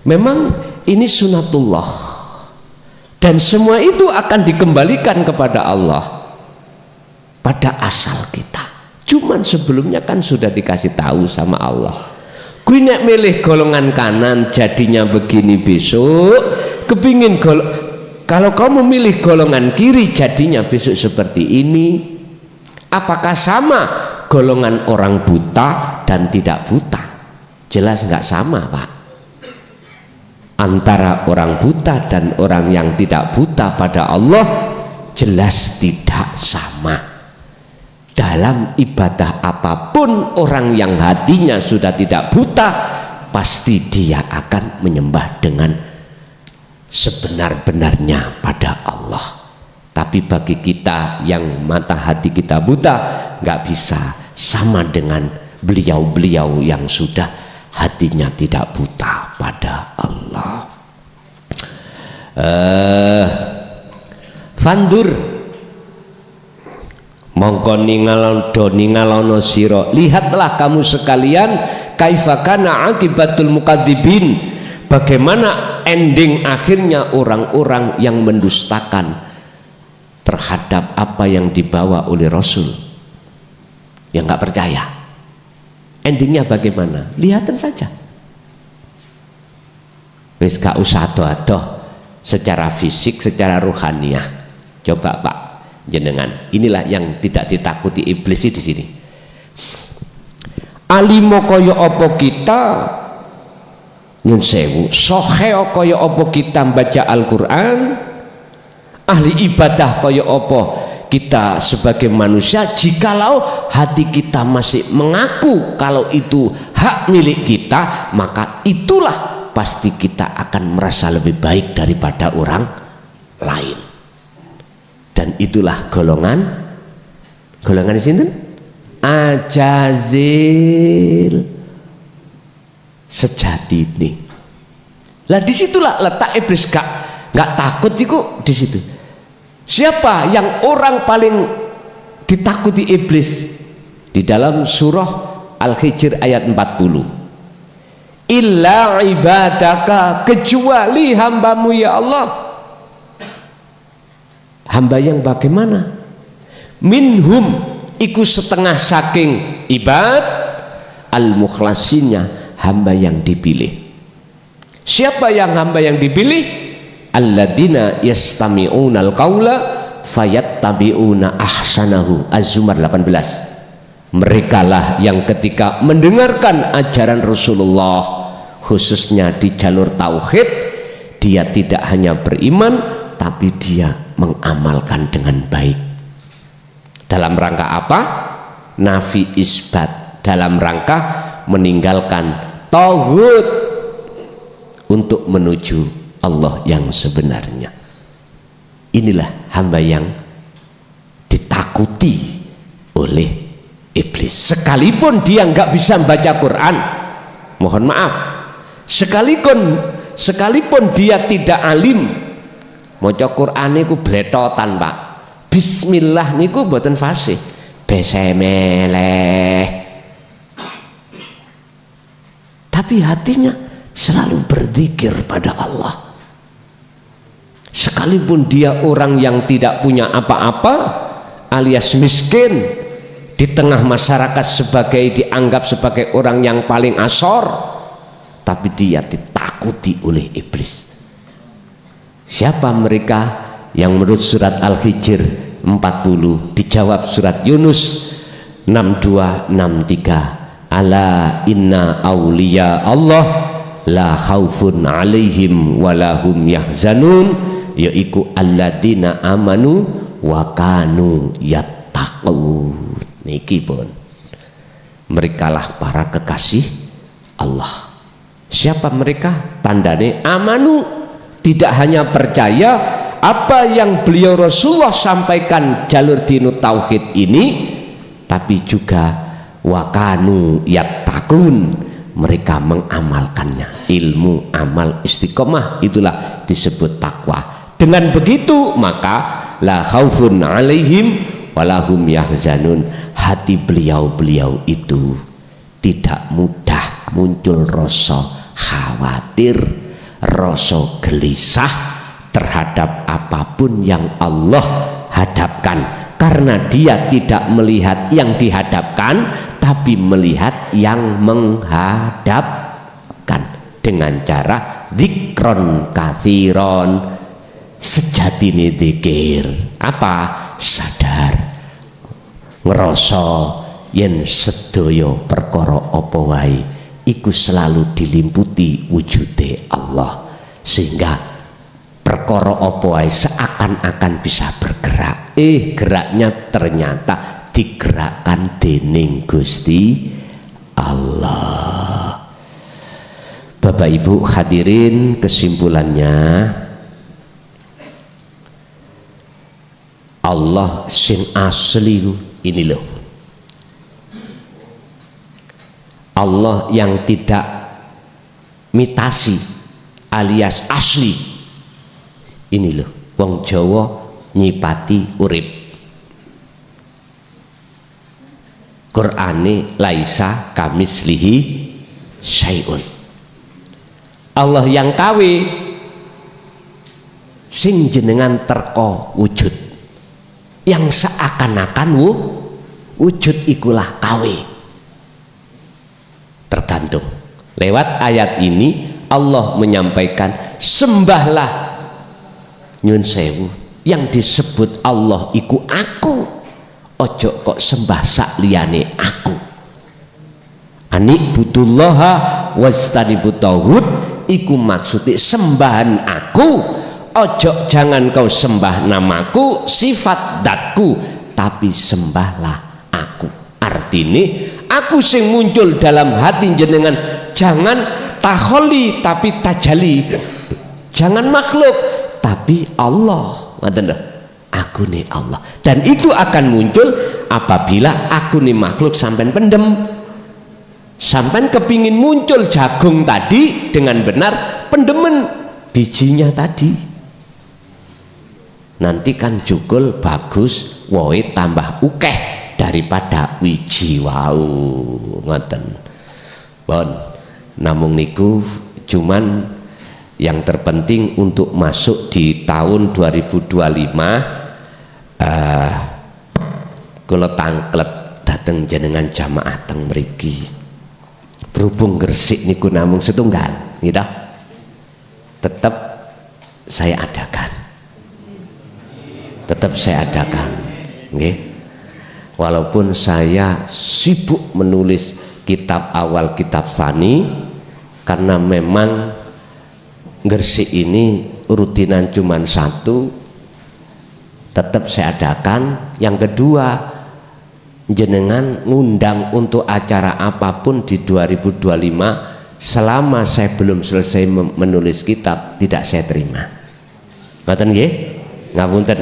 Memang ini sunatullah dan semua itu akan dikembalikan kepada Allah pada asal kita. Cuman sebelumnya kan sudah dikasih tahu sama Allah. Gue nek milih golongan kanan jadinya begini besok. Kepingin kalau kau memilih golongan kiri jadinya besok seperti ini. Apakah sama golongan orang buta dan tidak buta? Jelas nggak sama Pak. Antara orang buta dan orang yang tidak buta pada Allah jelas tidak sama. Dalam ibadah apapun orang yang hatinya sudah tidak buta pasti dia akan menyembah dengan sebenar-benarnya pada Allah. Tapi bagi kita yang mata hati kita buta nggak bisa sama dengan beliau-beliau yang sudah hatinya tidak buta pada Allah. Fandur mongko ningalono sira, lihatlah kamu sekalian kaifa kana akibatul mukadzibin, bagaimana ending akhirnya orang-orang yang mendustakan terhadap apa yang dibawa oleh Rasul, yang nggak percaya. Endingnya bagaimana? Lihatan saja. Wis gak usah adoh-adoh secara fisik, secara ruhaniah. Coba Pak jenengan, inilah yang tidak ditakuti iblis di sini. Alimo kaya apa kita nyun sewu, sohe kaya apa kita baca Al-Quran, ahli ibadah kaya apa kita sebagai manusia, jikalau hati kita masih mengaku kalau itu hak milik kita, maka itulah pasti kita akan merasa lebih baik daripada orang lain. Dan itulah golongan sinten? Ajazil sejati ini. Lah disitulah letak iblis gak takut itu di situ. Siapa yang orang paling ditakuti iblis? Di dalam surah Al-Hijr ayat 40. illa ibadaka, kecuali hambamu ya Allah. Hamba yang bagaimana? Minhum, iku setengah saking ibad, al-mukhlasinnya, hamba yang dipilih. Siapa yang hamba yang dipilih? Alladzina yastami'unal qaula fayattabi'una ahsanahu. Az-Zumar 18. Merekalah yang ketika mendengarkan ajaran Rasulullah, khususnya di jalur tauhid, dia tidak hanya beriman tapi dia mengamalkan dengan baik. Dalam rangka apa? Nafi isbat, dalam rangka meninggalkan tauhid untuk menuju Allah yang sebenarnya. Inilah hamba yang ditakuti oleh iblis. Sekalipun dia nggak bisa membaca Quran, mohon maaf, sekalipun dia tidak alim, maca Quran niku bletotan Pak, bismillah niku mboten fasih, besemeleh, tapi hatinya selalu berzikir pada Allah. Sekalipun dia orang yang tidak punya apa-apa alias miskin, di tengah masyarakat dianggap sebagai orang yang paling asor, tapi dia ditakuti oleh iblis. Siapa mereka yang menurut surat Al-Hijr 40 dijawab surat Yunus 6263, ala inna awliya Allah la khaufun alaihim walahum yahzanun, yaiku alladzina amanu wa kanu yattaqun. Niki pun merekalah para kekasih Allah. Siapa mereka? Tandane amanu, tidak hanya percaya apa yang beliau Rasulullah sampaikan jalur dinut tauhid ini, tapi juga wakanu yattaqun, mereka mengamalkannya. Ilmu, amal, istiqomah, itulah disebut takwa. Dengan begitu maka la khaufun alaihim walahum yahzanun, hati beliau-beliau itu tidak mudah muncul rasa khawatir, rasa gelisah terhadap apapun yang Allah hadapkan, karena dia tidak melihat yang dihadapkan tapi melihat yang menghadapkan dengan cara dzikron katsiron. Sejatine dzikir apa? Sadar ngerasa yen sedaya perkara apa wae iku selalu dilimputi wujude Allah, sehingga perkara apa wae seakan-akan bisa bergerak, geraknya ternyata digerakkan dening Gusti Allah. Bapak Ibu hadirin, kesimpulannya Allah sing asli ini loh, Allah yang tidak mitasi alias asli ini loh. Wong Jawa nyipati urip, Qur'ane laisa kamislihi syai'un. Allah yang kawe sing jenengan terko wujud, yang seakan-akan wujud ikulah kawe. Tergantung. Lewat ayat ini Allah menyampaikan sembahlah nyun sewu, yang disebut Allah iku aku, ojo kok sembah sak liyane aku. Anik butullaha wastanibu tauhid, iku maksudnya sembahan aku, ojo jangan kau sembah namaku, sifat datku, tapi sembahlah aku. Artinya aku sing muncul dalam hati jenengan, jangan taholi tapi tajali, jangan makhluk tapi Allah. Aku nih Allah, dan itu akan muncul apabila aku nih makhluk sampai pendem, sampai kepingin muncul jagung tadi dengan benar, pendemen bijinya tadi, nanti kan jukul bagus, woe tambah ukeh daripada wiji wau. Ngoten bon, Namung niku cuman yang terpenting untuk masuk di tahun 2025 kula tangklep dateng jenengan jamaah teng mriki. Berhubung Gresik niku namung setunggal, gitu. Tetap saya adakan. Nggih. Walaupun saya sibuk menulis kitab awal, kitab tsani, karena memang Gresik ini rutinan cuman satu, tetap saya adakan. Yang kedua, jenengan ngundang untuk acara apapun di 2025, selama saya belum selesai menulis kitab, tidak saya terima. Ngoten nggih? Ngapunten.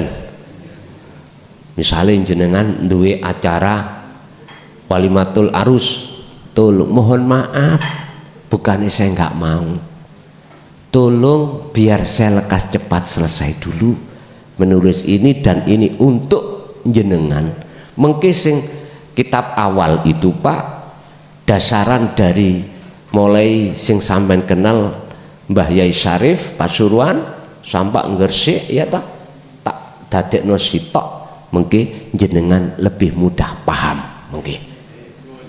Misalnya jenengan duwe acara walimatul arus, tolong mohon maaf, bukannya saya nggak mau, tolong biar saya lekas cepat selesai dulu menulis ini dan ini untuk jenengan. Mengki sing kitab awal itu Pak, dasaran dari mulai sing sampean kenal Mbah Yai Syarif Pasuruan sampai Gresik ya tak dadekno sitok. Mungkin jenengan lebih mudah paham, mungkin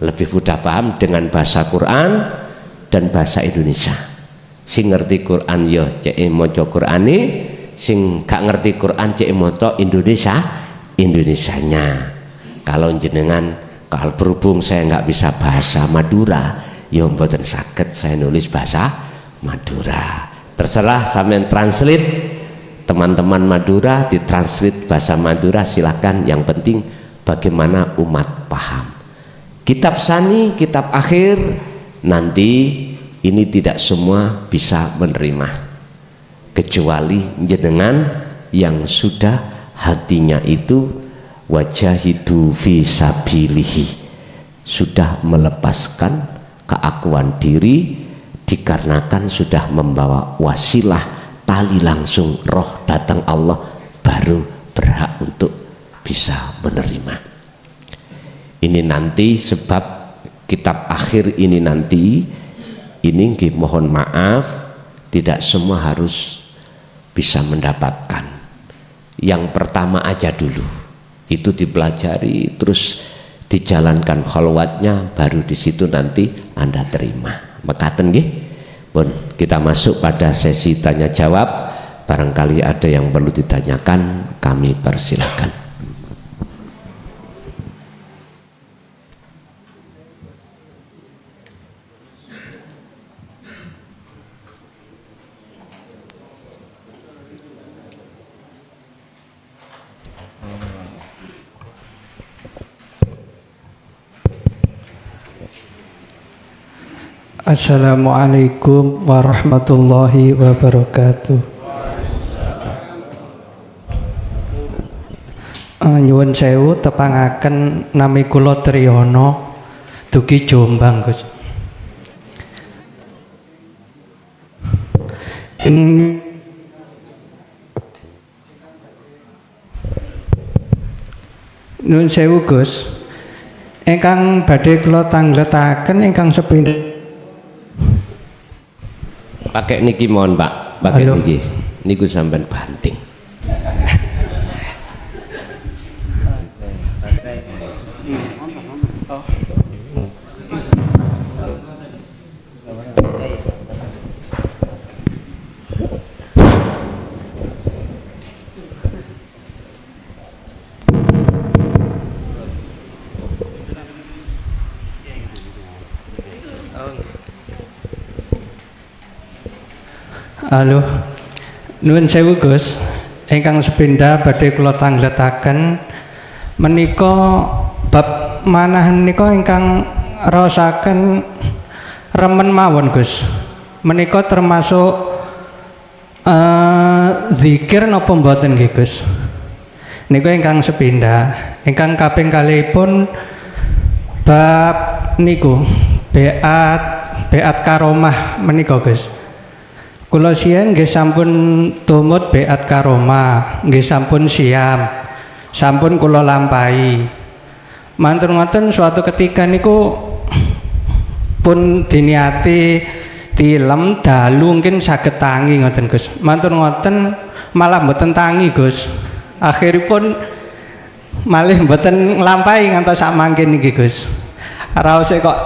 lebih mudah paham dengan bahasa Quran dan bahasa Indonesia. Sing ngerti Quran yo cek maca Qurane, sing gak ngerti Quran cek maca Indonesianya. Kalau jenengan, kalau berhubung saya nggak bisa bahasa Madura, ya mboten saged saya nulis bahasa Madura. Terserah sampean translate. Teman-teman Madura ditranslate bahasa Madura, silakan. Yang penting bagaimana umat paham. Kitab tsani, kitab akhir, nanti ini tidak semua bisa menerima, kecuali jenengan yang sudah hatinya itu wajahidu fi sabilihi, sudah melepaskan keakuan diri dikarenakan sudah membawa wasilah tali langsung roh datang Allah, baru berhak untuk bisa menerima. Ini nanti sebab kitab akhir ini nanti ini mohon maaf tidak semua harus bisa mendapatkan. Yang pertama aja dulu itu dipelajari, terus dijalankan khalwatnya, baru di situ nanti Anda terima. Mekaten nggih. Pun kita masuk pada sesi tanya jawab. Barangkali ada yang perlu ditanyakan, kami persilakan. Assalamualaikum warahmatullahi wabarakatuh. Nyuwun sewu tepangaken nami kula Triyono dugi Jombang, Gus. Nyuwun sewu, Gus. Ingkang badhe kula tangletaken ingkang sepindhah. Pakai niki mohon Pak, pakai niki. Niku sampean banting. Halo, nuwun sewu Gus, ingkang sepindhah badhe kula tangletaken menika bab manah menika ingkang rasaken remen mawon Gus. Menika termasuk zikir napa mboten nggih Gus? Niku ingkang sepindhah, ingkang kaping kalihipun bab niku beat karomah menika Gus. Kula siyen nggih sampun tumut beat karomah, nggih sampun siam, sampun kula lampahi. Mantun ngoten suatu ketika niku pun diniati tilem dalu mungkin saged tangi ngoten Gus. Matur ngoten malah mboten tangi Gus. Akhiripun malih mboten nglampahi ngantos sak mangkin niki Gus. Raose kok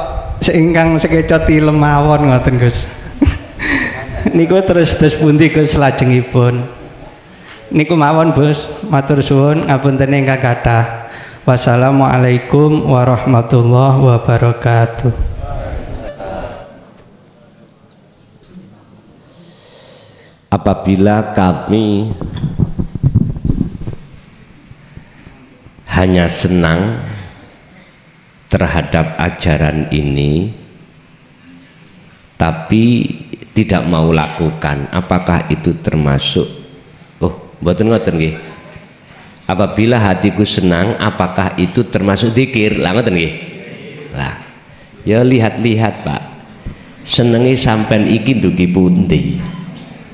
ingkang sekeca tilem mawon ngoten Gus. Niku terus pundi Gus lajengipun. Niku mawon Gus, matur suwun ngapunten ingkang kathah. Wassalamualaikum warahmatullahi wabarakatuh. Apabila kami hanya senang terhadap ajaran ini tapi tidak mau lakukan, apakah itu termasuk mboten ngoten nggih? Apabila hatiku senang, apakah itu termasuk zikir? Lah ngoten nggih. Lah ya lihat-lihat Pak, senengi sampean iki ndugi pundi?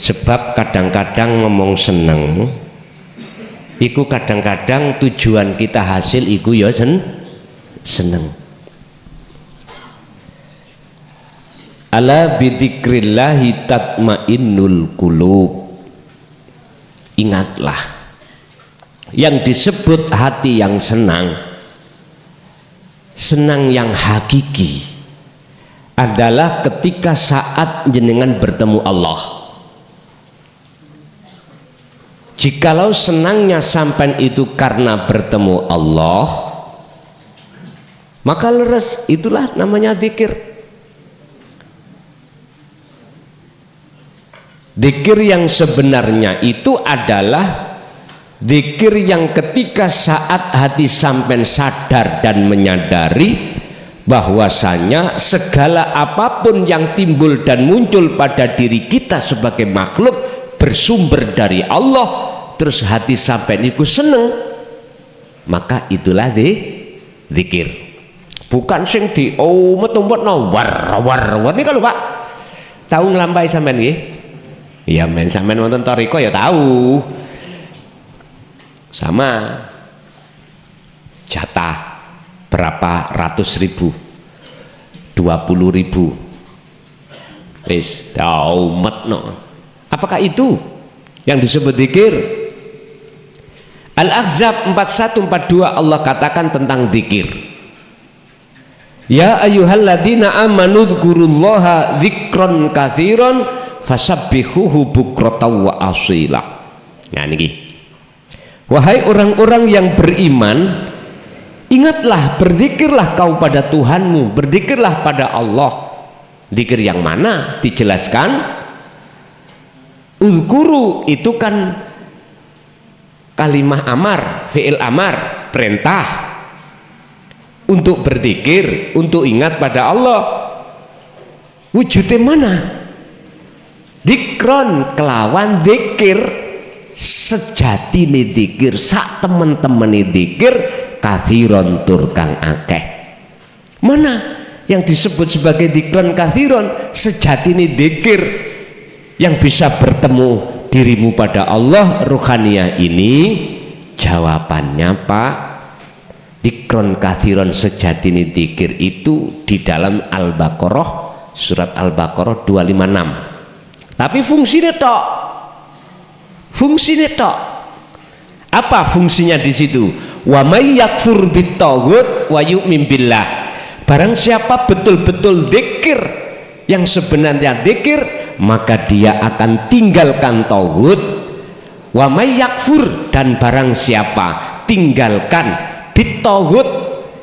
Sebab kadang-kadang ngomong seneng iku kadang-kadang tujuan kita hasil iku ya seneng. Ala bidzikrillahi tatmainnul qulub. Ingatlah, yang disebut hati yang senang, senang yang hakiki adalah ketika saat jenengan bertemu Allah. Jikalau senangnya sampai itu karena bertemu Allah, maka leres, itulah namanya zikir. Zikir yang sebenarnya itu adalah zikir yang ketika saat hati sampai sadar dan menyadari bahwasanya segala apapun yang timbul dan muncul pada diri kita sebagai makhluk bersumber dari Allah, terus hati sampai itu seneng, maka itulah zikir. Bukan sing di metumputno war ini kalau Pak tahu ngelampai sampean nggih? Ya men sampean wonten toriko ya tahu. Sama jatah berapa ratus ribu, 20.000 wis daumetno. Apakah itu yang disebut zikir? Al-Ahzab 4142 Allah katakan tentang zikir. Ya ayyuhalladzina amanu dzkurullaha dzikron katsiran fasabbihuhu bukratan wa asila. Nah niki, wahai orang-orang yang beriman, ingatlah, berzikirlah kau pada Tuhanmu, berzikirlah pada Allah. Zikir yang mana? Dijelaskan, uzkuru itu kan kalimah amar, fi'il amar, perintah untuk berzikir, untuk ingat pada Allah. Wujudnya mana? Dikron kelawan zikir, sejati nih zikir, sak temen-temen nih zikir kathiron turkang akeh. Mana yang disebut sebagai dikron kathiron? Sejati nih zikir yang bisa bertemu dirimu pada Allah, ruhaniyah ini. Jawabannya Pak, dikron kathiron sejati nih zikir itu di dalam Al-Baqarah, surat Al-Baqarah 256. Tapi fungsinya tok. Apa fungsinya di situ? Wa may yakfur bitaghut wa yu'min billah. Barang siapa betul-betul zikir yang sebenarnya zikir, maka dia akan tinggalkan tauhid. Wa may yakfur, dan barang siapa tinggalkan bitaghut,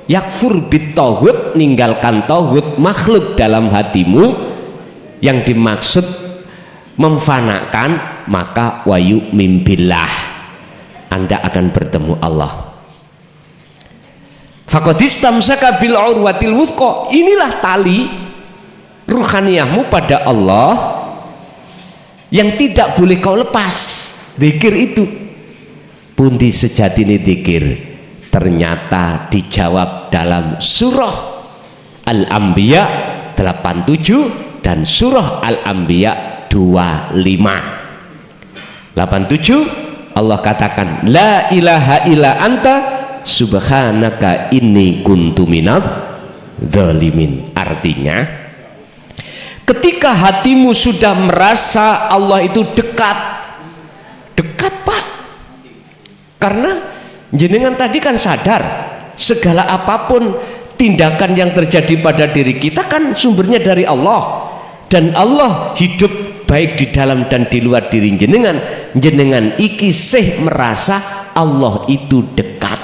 yakfur bitaghut, ninggalkan tauhid, makhluk dalam hatimu, yang dimaksud memfanakan, maka wayu mimbillah, Anda akan bertemu Allah. Faqadistamsaka bil urwatil wuthqa. Inilah tali ruhaniyahmu pada Allah yang tidak boleh kau lepas. Zikir itu pundi sejatine zikir, ternyata dijawab dalam surah Al-Anbiya 87 dan surah Al-Anbiya 25. 87 Allah katakan la ilaha illa anta subhanaka inni kuntu minadz zalimin. Artinya Ketika hatimu sudah merasa Allah itu dekat Pak, karena jenengan tadi kan sadar segala apapun tindakan yang terjadi pada diri kita kan sumbernya dari Allah, dan Allah hidup baik di dalam dan di luar diri jenengan. Jenengan iki sih merasa Allah itu dekat.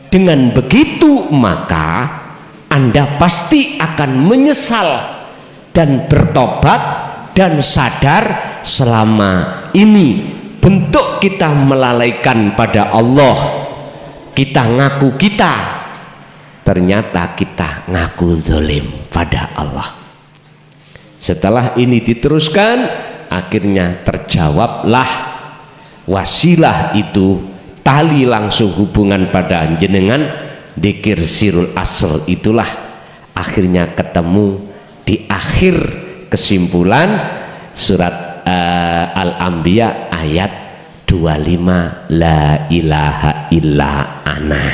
Dengan begitu maka Anda pasti akan menyesal dan bertobat dan sadar selama ini bentuk kita melalaikan pada Allah. Kita ngaku ternyata kita ngaku zalim pada Allah. Setelah ini diteruskan, akhirnya terjawablah wasilah itu, tali langsung hubungan pada jenengan, dzikir sirul asr itulah akhirnya ketemu di akhir kesimpulan surat Al-Anbiya ayat 25, la ilaha illa ana.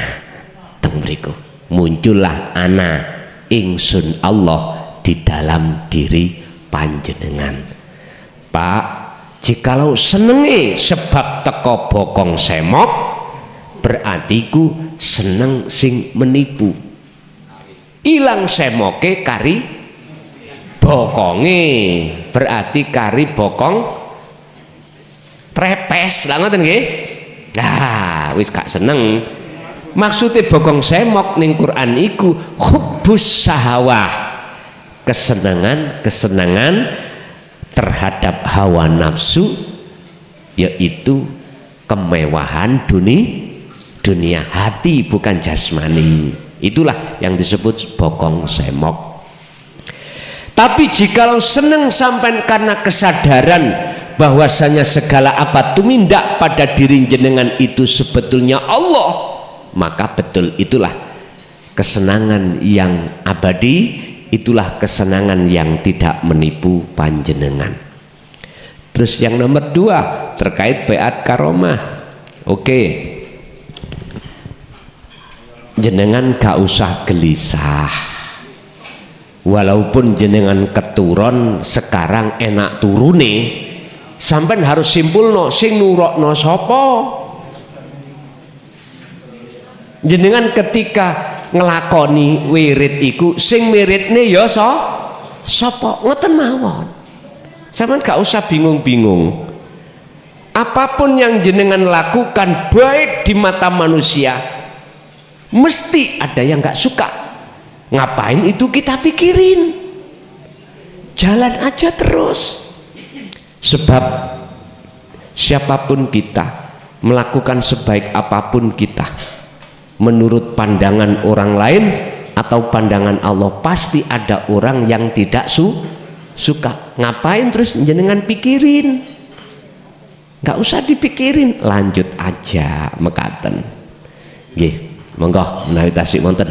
Teng mriku muncullah ana ingsun Allah di dalam diri panjenengan. Pak, jikalau senenge sebab teko bokong semok, berarti ku seneng sing menipu. Ilang semoke kari bokonge, berarti kari bokong trepes lah, ngoten nggih. Nah, wis gak seneng. Maksudnya bokong semok ning Quran iku hubbus sahawah, kesenangan terhadap hawa nafsu, yaitu kemewahan dunia hati, bukan jasmani. Itulah yang disebut bokong semok. Tapi jikalau seneng sampai karena kesadaran bahwasanya segala apa tumindak pada diri jenengan itu sebetulnya Allah, maka betul itulah kesenangan yang abadi, itulah kesenangan yang tidak menipu panjenengan. Terus yang nomor 2 terkait beat karomah. Oke, jenengan gak usah gelisah, walaupun jenengan keturun sekarang enak turune, sampai harus simpulno sing nurokno sapa. Jenengan ketika ngelakoni wirid iku sing wiridne ya sapa, ngoten mawon. Sampeyan gak usah bingung-bingung. Apapun yang jenengan lakukan baik di mata manusia, mesti ada yang gak suka. Ngapain itu kita pikirin? Jalan aja terus. Sebab siapapun kita, melakukan sebaik apapun kita, menurut pandangan orang lain atau pandangan Allah, pasti ada orang yang tidak suka. Ngapain terus jenengan pikirin? Nggak usah dipikirin, lanjut aja mekaten. Nggih, monggo menawi tasik wonten.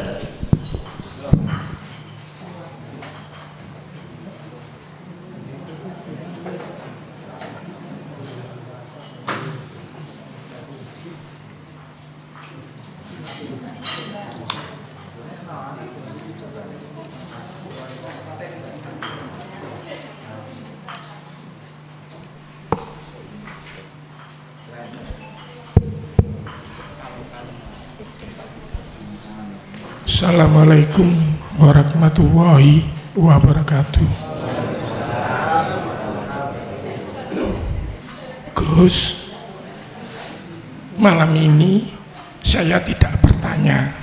Assalamualaikum warahmatullahi wabarakatuh. Gus, malam ini saya tidak bertanya,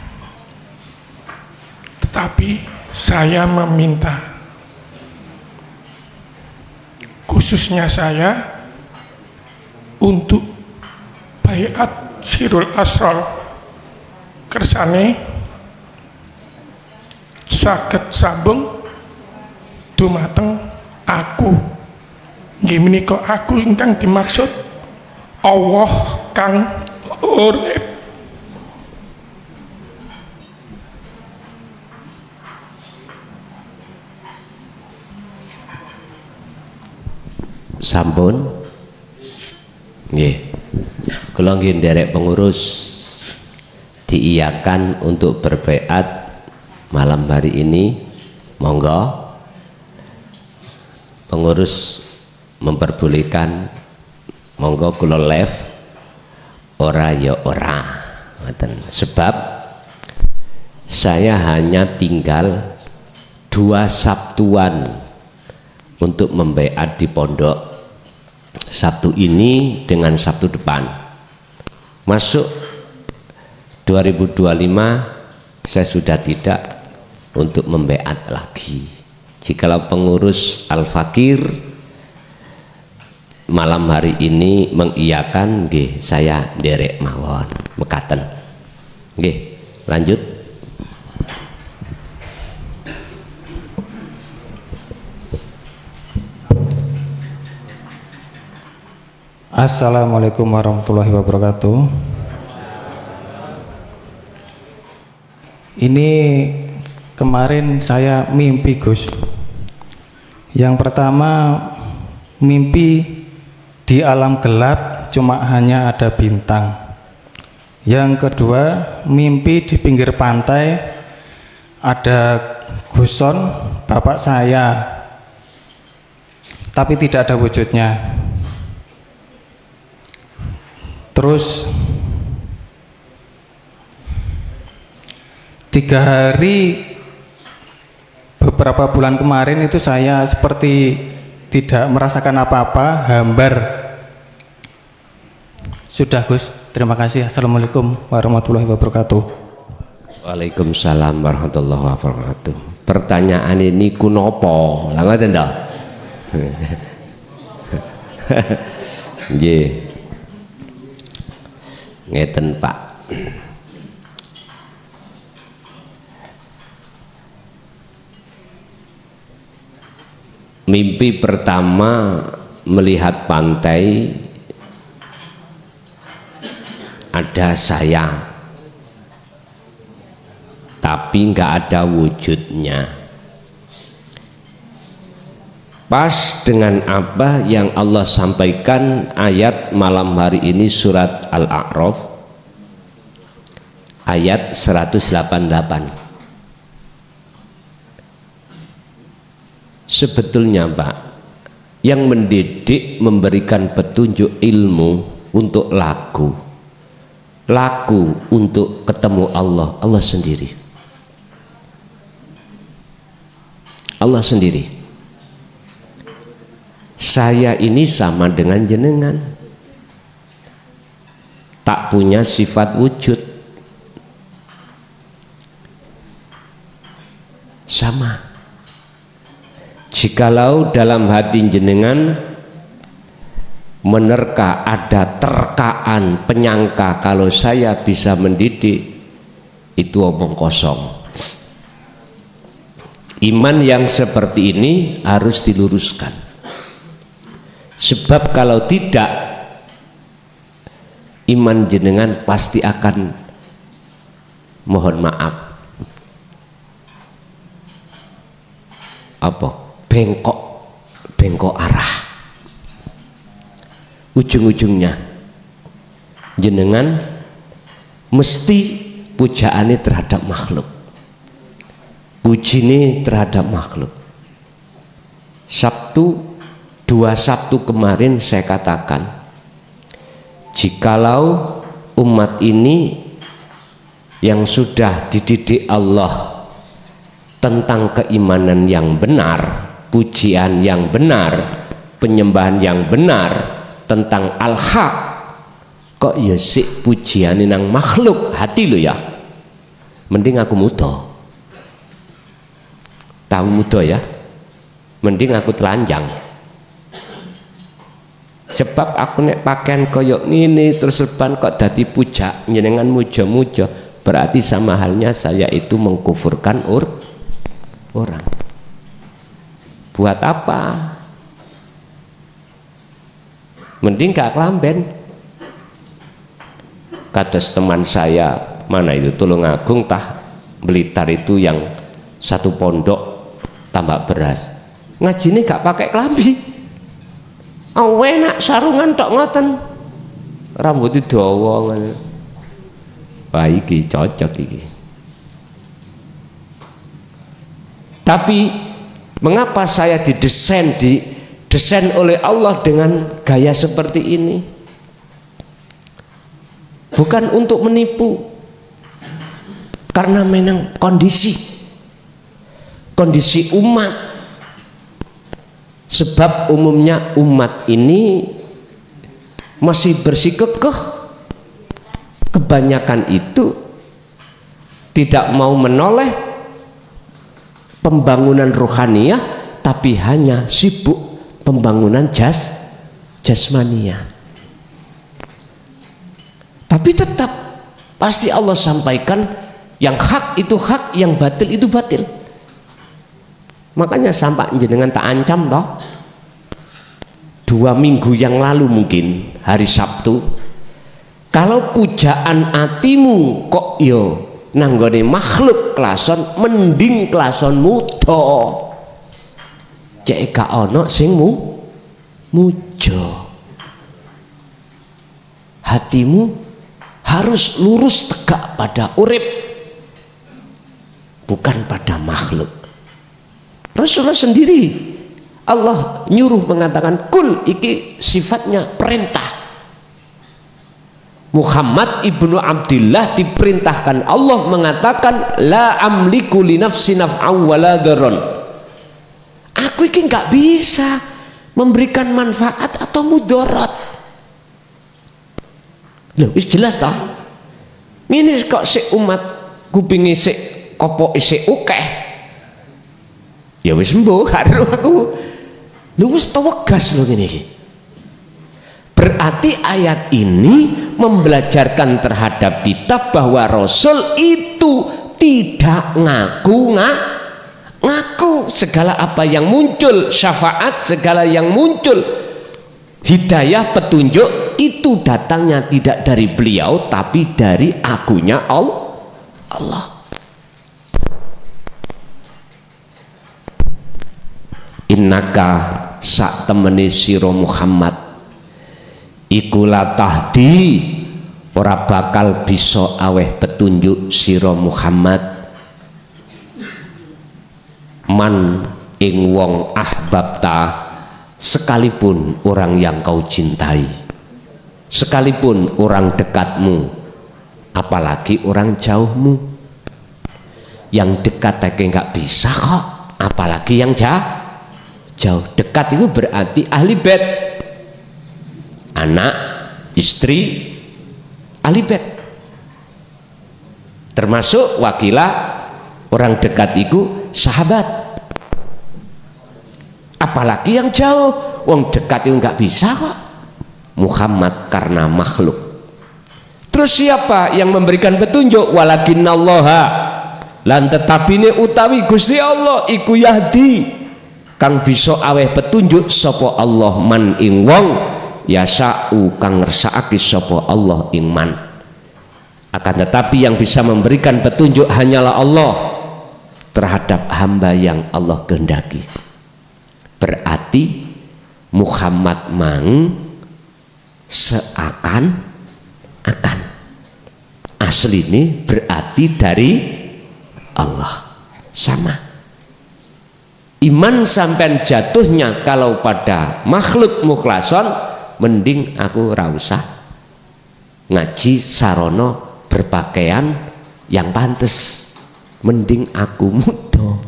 tetapi saya meminta, khususnya saya, untuk baiat sirul asrol kersane saged sambung dumateng aku. Nggih menika aku ingkang dimaksud Allah kang urip. Sampun nggih, kula nggih nderek pengurus diiyakan untuk berbaiat malam hari ini, monggo. pengurus memperbolehkan, monggo kula live, ora ya ora. Sebab saya hanya tinggal 2 Sabtuan untuk membaiat di pondok. Sabtu ini dengan Sabtu depan. Masuk 2025 saya sudah tidak untuk membaiat lagi. Jikalau pengurus Al-Fakir malam hari ini mengiyakan, nggih saya nderek mawon mekaten. Nggih, lanjut. Assalamualaikum warahmatullahi wabarakatuh. Ini kemarin saya mimpi, Gus. Yang pertama, mimpi di alam gelap cuma hanya ada bintang. Yang kedua, mimpi di pinggir pantai ada Guson, bapak saya, tapi tidak ada wujudnya. Terus 3 hari beberapa bulan kemarin itu saya seperti tidak merasakan apa-apa, hambar. Sudah, Gus, terima kasih. Assalamualaikum warahmatullahi wabarakatuh. Waalaikumsalam warahmatullahi wabarakatuh. Pertanyaan ini kunopo? Lah ngoten to? Nggih. Ngeten, Pak. Mimpi pertama melihat pantai, ada saya, tapi nggak ada wujudnya. Pas dengan apa yang Allah sampaikan ayat malam hari ini, surat Al-A'raf ayat 188. Sebetulnya Pak, yang mendidik, memberikan petunjuk ilmu untuk laku untuk ketemu Allah, Allah sendiri. Allah sendiri. Saya ini sama dengan jenengan, tak punya sifat wujud, sama. Jikalau dalam hati jenengan menerka, ada terkaan, penyangka kalau saya bisa mendidik, itu omong kosong. Iman yang seperti ini harus diluruskan. Sebab kalau tidak, iman jenengan pasti akan, mohon maaf, apa? Bengkok arah. Ujung-ujungnya jenengan mesti pujaannya terhadap makhluk, pujine terhadap makhluk. 2 Sabtu kemarin saya katakan, jikalau umat ini yang sudah dididik Allah tentang keimanan yang benar, pujian yang benar, penyembahan yang benar, tentang al-haq, kok ya sik pujian nang makhluk, hati lo ya, mending aku muda. Tahu muda ya, mending aku telanjang. Sebab aku nek pakaian koyok ini terus leban kok dadi puja, jenengan muja-muja, berarti sama halnya saya itu mengkufurkan orang. Buat apa? Mending gak kelamben. Kados teman saya, mana itu, Tulungagung tah Blitar itu, yang satu pondok tambak beras, ngajine gak pakai kelambi. Enak sarungan tok ngoten, rambutnya dawa ngoten. Wah, iki cocok iki. Tapi mengapa saya didesain desain oleh Allah dengan gaya seperti ini. Bukan untuk menipu, karena memang kondisi umat. Sebab umumnya umat ini masih bersikukuh, kebanyakan itu tidak mau menoleh pembangunan rohaniyah, tapi hanya sibuk pembangunan jasmania. Tapi tetap pasti Allah sampaikan yang hak itu hak, yang batil itu batil. Makanya sampai jenengan tak ancam toh 2 minggu yang lalu, mungkin hari Sabtu, kalau pujaan atimu kok yo nanggone makhluk klason, mending klason muda cek gak ono sing mujo. Hatimu harus lurus tegak pada urip, bukan pada makhluk. Rasulullah sendiri, Allah nyuruh mengatakan kul, iki sifatnya perintah. Muhammad ibnu Abdillah diperintahkan Allah mengatakan la amliku li nafsi naf'an wala dharran. Aku iki nggak bisa memberikan manfaat atau mudarat. Loh, wis jelas toh. Ini kok si umat kupingi si kopo isi ukeh. Ya wis mbuh karo aku. Lu wis tewegas lho ngene iki. Berarti ayat ini membelajarkan terhadap kita bahwa Rasul itu tidak ngaku segala apa yang muncul, syafaat segala yang muncul, hidayah, petunjuk itu datangnya tidak dari beliau tapi dari akunya Allah. Innaka sak temene sira Muhammad iku la tahdi, ora bakal bisa aweh petunjuk sira Muhammad man ing wong ahbabta, sekalipun orang yang kau cintai, sekalipun orang dekatmu, apalagi orang jauhmu. Yang dekat aja nggak bisa kok, apalagi yang jauh. Dekat itu berarti ahli bait, anak, istri, ahli bait. Termasuk wakilah orang dekat itu sahabat. Apalagi yang jauh, wong dekat itu nggak bisa kok. Muhammad karena makhluk. Terus siapa yang memberikan petunjuk? Walakinnallaha, lan tetapine utawi Gusti Allah iku yahdi, kang bisa aweh petunjuk sapa Allah man ing wong yasa'u kang ngersakake sapa Allah ing man. Akan tetapi yang bisa memberikan petunjuk hanyalah Allah terhadap hamba yang Allah kehendaki. Berarti Muhammad mang seakan-akan asli ini berarti dari Allah. Sama iman sampai jatuhnya kalau pada makhluk mukhlason, mending aku ora usah ngaji sarono berpakaian yang pantes, mending aku muda.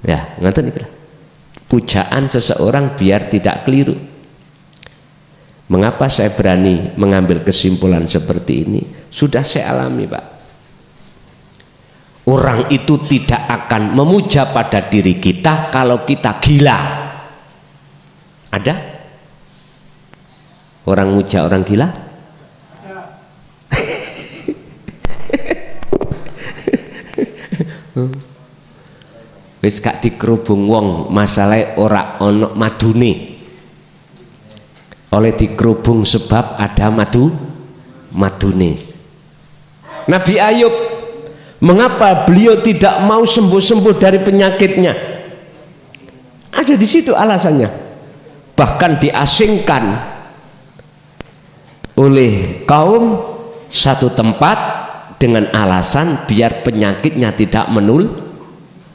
Ya ngoten iki. Pujaan seseorang biar tidak keliru. Mengapa saya berani mengambil kesimpulan seperti ini? Sudah saya alami, Pak. Orang itu tidak akan memuja pada diri kita kalau kita gila. Ada? Orang muja orang gila? Wis gak dikerubung wong, masalah ora ono madune. Oleh dikerubung sebab ada madune. Nabi Ayub, mengapa beliau tidak mau sembuh-sembuh dari penyakitnya? Ada di situ alasannya. Bahkan diasingkan oleh kaum satu tempat dengan alasan biar penyakitnya tidak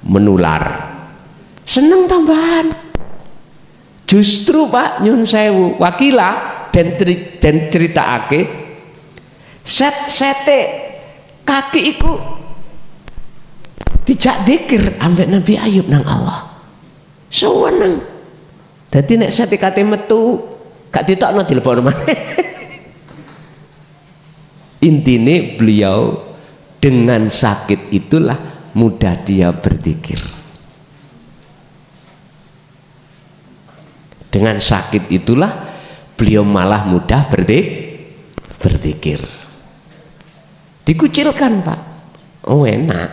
menular. Seneng tambahan. Justru Pak nyun sewu wakilah dan critakake sete kaki iku dijak dikir ambek Nabi Ayub nang Allah. Seneng. Dadi nek sete kate metu gak ditokno dilebokno maneh. Intine beliau dengan sakit itulah mudah dia berzikir. Dengan sakit itulah beliau malah mudah berzikir. Dikucilkan Pak. Oh enak.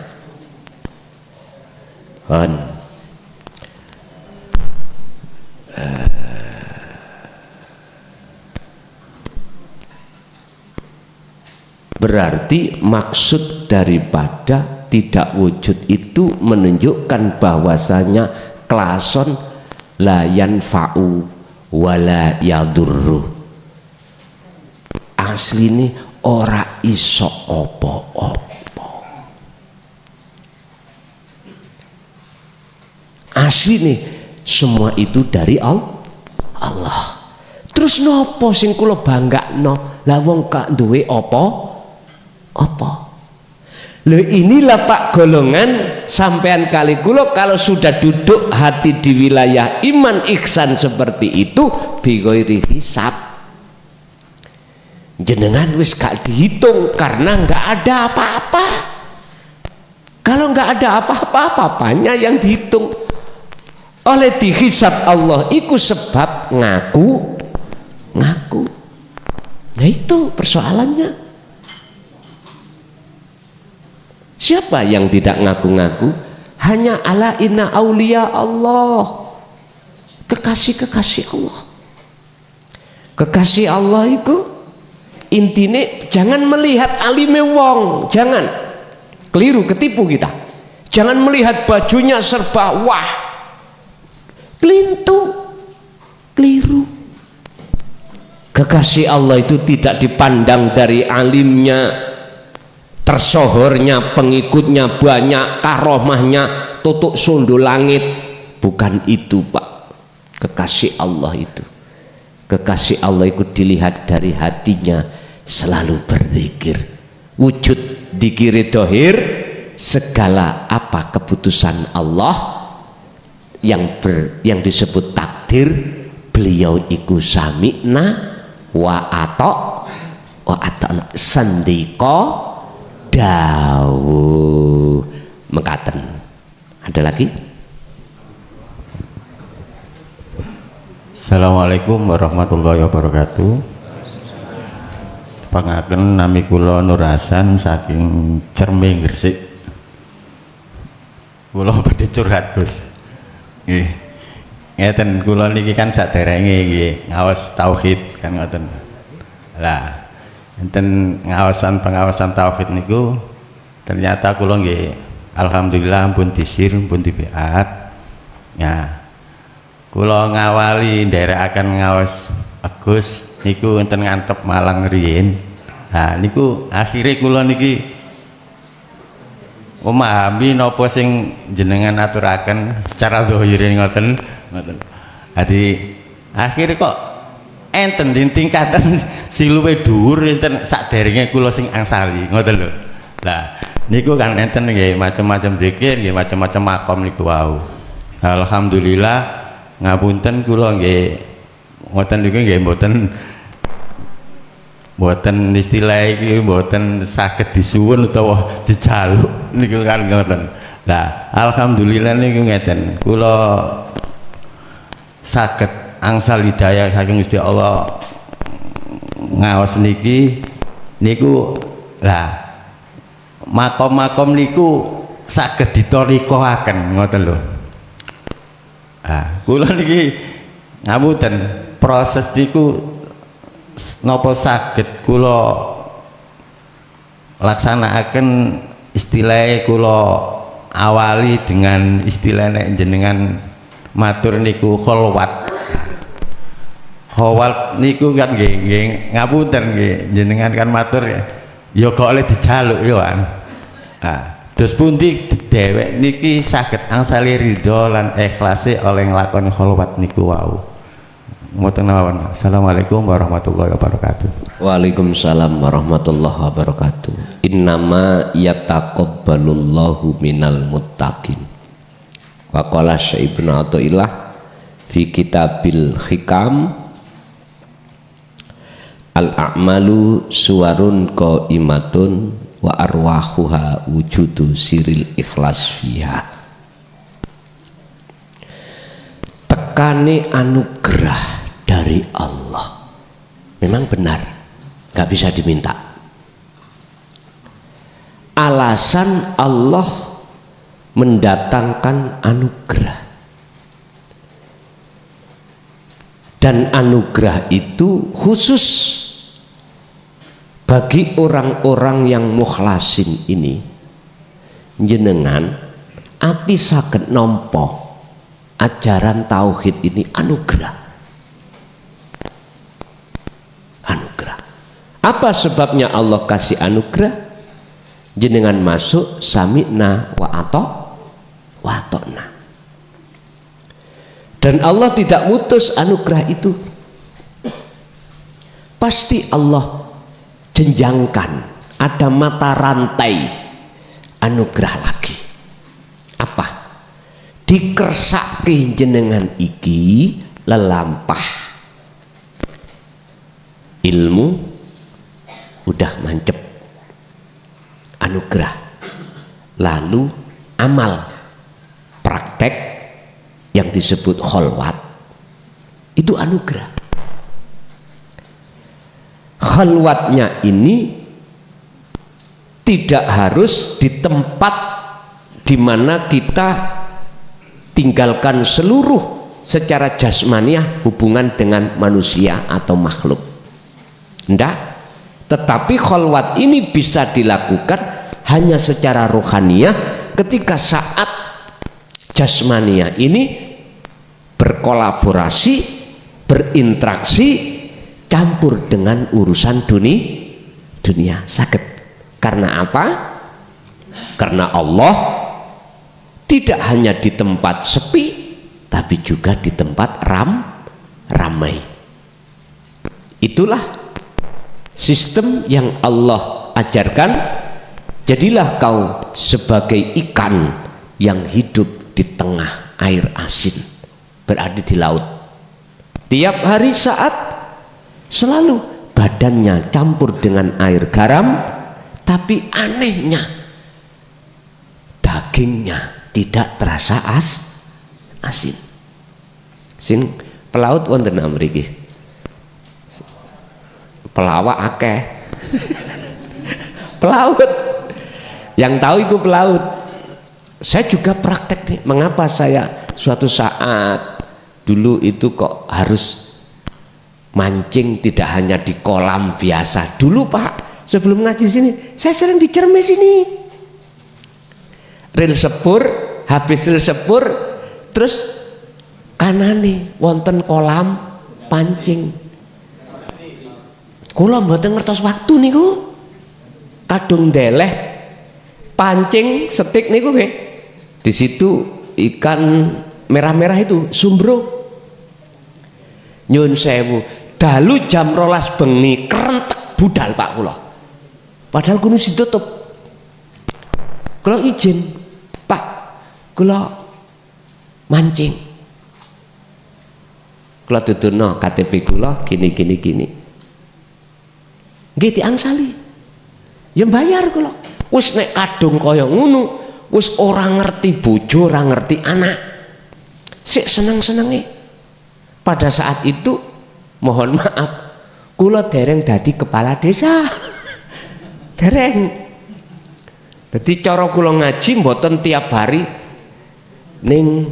Berarti maksud daripada tidak wujud itu menunjukkan bahwasanya klason la yanfa'u wala yadurru. Asli ini ora iso opo-opo. Asli nih semua itu dari Allah. Terus nopo sing kula banggakno? Lah wong gak duwe apa? Loh inilah Pak golongan sampean kali kula kalau sudah duduk hati di wilayah iman ihsan seperti itu bighairi hisab. Jenengan wis gak dihitung karena nggak ada apa-apa. Kalau nggak ada apa-apa, apanya yang dihitung oleh dihisab Allah iku sebab ngaku. Nah itu persoalannya. Siapa yang tidak ngaku-ngaku? Hanya ala inna aulia Allah, kekasih-kekasih Allah. Kekasih Allah itu intine jangan melihat alime wong, jangan keliru, ketipu kita. Jangan melihat bajunya serba wah, kelintu, keliru. Kekasih Allah itu tidak dipandang dari alimnya, tersohornya, pengikutnya banyak, karomahnya, tutuk sundul langit. Bukan itu Pak. Kekasih Allah itu, kekasih Allah itu dilihat dari hatinya selalu berzikir. Wujud dikiri dohir, segala apa keputusan Allah yang disebut takdir, beliau iku sami'na wa ata'na sandika dawuh mekaten. Ada lagi? Assalamualaikum warahmatullahi wabarakatuh. Pangaken nami kula Nur Hasan saking Cerme Gresik. Kula badhe curhat Gus. Nggih. Ngeten kula niki kan saderenge nggih ngaos tauhid kan ngoten. Lah enten pengawasan tauhid niku ternyata kula nggih alhamdulillah pun disir pun dibeat. Ya. Kula ngawali nderekaken ngaos Agus niku enten ngantep Malang riyin. Nah niku akhire kula niki memahami napa sing jenengan aturaken secara zahire ngoten. Dadi akhire kok enten tingkatan siluwe dhuwur enten saderenge kula sing angsali ngoten lho. Lah niku kan enten nggih macam-macam zikir nggih macam-macam makom niku wau. Alhamdulillah ngapunten kula nggih ngoten niku nggih mboten istilah iki mboten saged disuwun utawa dijaluk niku kan ngoten. Lah alhamdulillah niku ngeten kula saged angsal hidayah saking Gusti Allah ngaos niki niku lah makom-makom niku saged ditorikohaken ngoten lho. Ah kula niki ngapunten proses niku napa saged kula laksanakaken istilah kula awali dengan istilah nek jenengan matur niku kholwat. Kholwat niku kan nggih ngapunten nggih jenengan kan matur ya kok oleh dijaluk ya kan. Nah, terus pundi dhewek niki saged angsali ridho lan ikhlase oleh nglakoni kholwat niku wau. Mboten mawon. Assalamualaikum warahmatullahi wabarakatuh. Waalaikumsalam warahmatullahi wabarakatuh. Innama yataqabbalullahu minal muttaqin. Wa qala Syekh Ibnu Athaillah fi kitabil hikam, al-a'malu suwarun qaimatun wa arwahuha wujudu siril ikhlas fiha. Tekane anugerah dari Allah memang benar, gak bisa diminta. Alasan Allah mendatangkan anugerah, dan anugerah itu khusus bagi orang-orang yang mukhlasin ini. Jenengan ati saged nampa ajaran tauhid ini anugerah. Anugerah. Apa sebabnya Allah kasih anugerah? Jenengan masuk sami'na wa ata'na. Dan Allah tidak mutus anugerah itu. Pasti Allah jenjangkan, ada mata rantai anugerah lagi. Apa? Dikersake jenengan iki lelampah ilmu udah mancep, anugerah. Lalu amal praktek yang disebut kholwat itu anugerah. Kholwatnya ini tidak harus di tempat di mana kita tinggalkan seluruh secara jasmaniah hubungan dengan manusia atau makhluk. Enggak, tetapi kholwat ini bisa dilakukan hanya secara rohaniah ketika saat jasmaniah ini berkolaborasi, berinteraksi, campur dengan urusan dunia sakit. Karena apa? Karena Allah tidak hanya di tempat sepi, tapi juga di tempat ramai. Itulah sistem yang Allah ajarkan. Jadilah kau sebagai ikan yang hidup di tengah air asin, berada di laut. Tiap hari saat selalu badannya campur dengan air garam, tapi anehnya dagingnya tidak terasa asin. Sing pelaut wonten mriki. Pelawak akeh. Pelaut. Yang tahu itu pelaut. Saya juga praktek nih. Mengapa saya suatu saat dulu itu kok harus mancing tidak hanya di kolam biasa. Dulu Pak, sebelum ngaji sini, saya sering di Cermes sini. Ril sepur, habis ril sepur, terus kanane wonten kolam pancing. Kula mboten ngertos waktu niku. Kadung deleh pancing setik niku nggih. Di situ ikan merah-merah itu sumbro. Nyun sewu, dalu jam 12 bengi kerentek budal Pak kula. Padahal gunung ditutup. Kula izin, Pak, kula mancing. Kula tuturno KTP kula gini. Nggih diangsali. Ya bayar kula. Wis nek kadung kaya ngono, wis ora ngerti bojo, ora ngerti anak. Sik seneng-senenge. Pada saat itu mohon maaf, kula dereng dadi kepala desa. Dereng. Jadi cara kula ngaji mboten tiap hari ning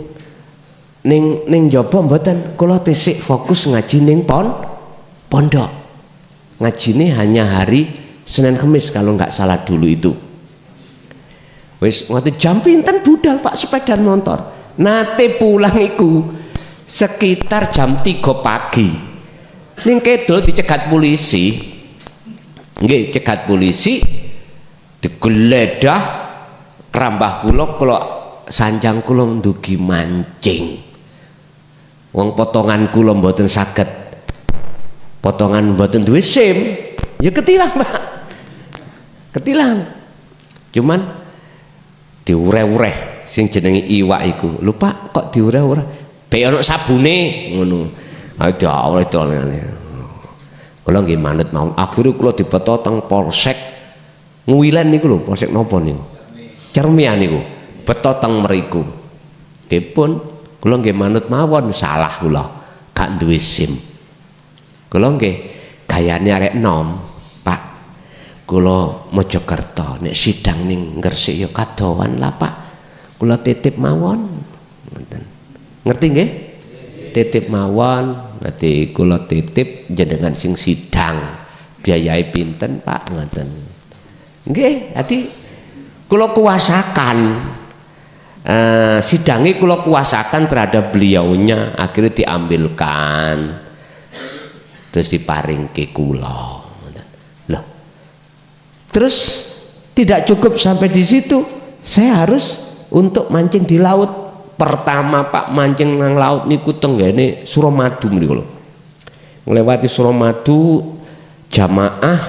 njaba mboten, kula tisik fokus ngaji ning pondok. Ngajine hanya hari Senin Kamis kalau nggak salah dulu itu. Wis ngoten jam pinten budal Pak sepeda motor. Nate pulang iku sekitar jam 3 pagi. Ning kedul dicegat polisi. Nggih, cegat polisi digeledah kerambah kula sanjang kula ndugi mancing. Wong potongan kula mboten saged potongan mboten duwe SIM, ya ketilang Pak, ketilang. Cuman diureh-ureh sing jenenge iwak iku. Lho Pak, kok diureh-ureh? Be ono sabune ngono. Ayo diawre dolane. Kula nggih manut mawon. Akhire kula dibeto teng Polsek Nguwilen niku lho, Polsek napa niku? Cermian niku. Beto teng mriku. Nggih pun kula nggih manut mawon, salah kula. Gak duwe SIM. Kula nggih gayane arek nom, Pak. Kula Mojokerto nek sidang ning Gresik ya kadowan lah Pak. Kula titip mawon. Ngoten. Ngerti nggih? Titip mawon. Nanti kula titip jenengan sing sidang. Biayai pinten Pak ngoten. Nggih, ati kula kuasakan. Sidangnya kula kuasakan terhadap beliaunya, akhirnya diambilkan terus diparing ke kula. Loh, terus tidak cukup sampai di situ, saya harus untuk mancing di laut. Pertama Pak mancing nang laut niku tenggene Suramadu niku lho. Nglewati Suramadu jamaah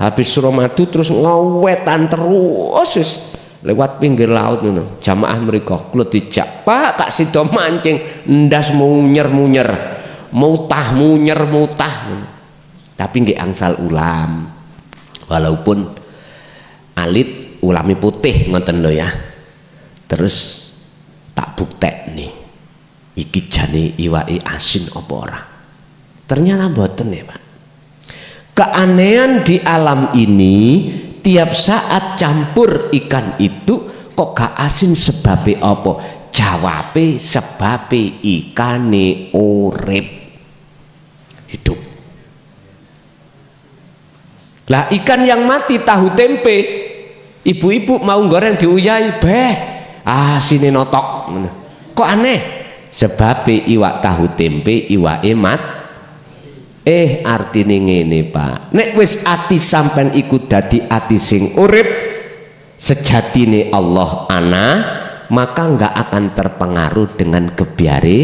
habis Suramadu terus ngowetan terus lewat pinggir laut ngono. Jamaah mriku kula dijak, "Pak, Kak Sido mancing ndas munyer-munyer." Mutah munyer mutah. Tapi nggih angsal ulam. Walaupun alit ulami putih ngoten lho ya. Terus tak buktekne iki jane iwake asin apa ora. Ternyata mboten ya Pak. Keanehan di alam ini tiap saat campur ikan itu kok gak asin sebabe apa? Jawabe sebabe ikane urip hidup. Lah ikan yang mati tahu tempe, ibu-ibu mau goreng diuyai, beh asine notok. Kok aneh? Sebabe iwak tahu tempe iwake mat. Artine ngene Pak, nek wis ati sampean iku dadi ati sing urip sejatine Allah ana, maka enggak akan terpengaruh dengan kebiare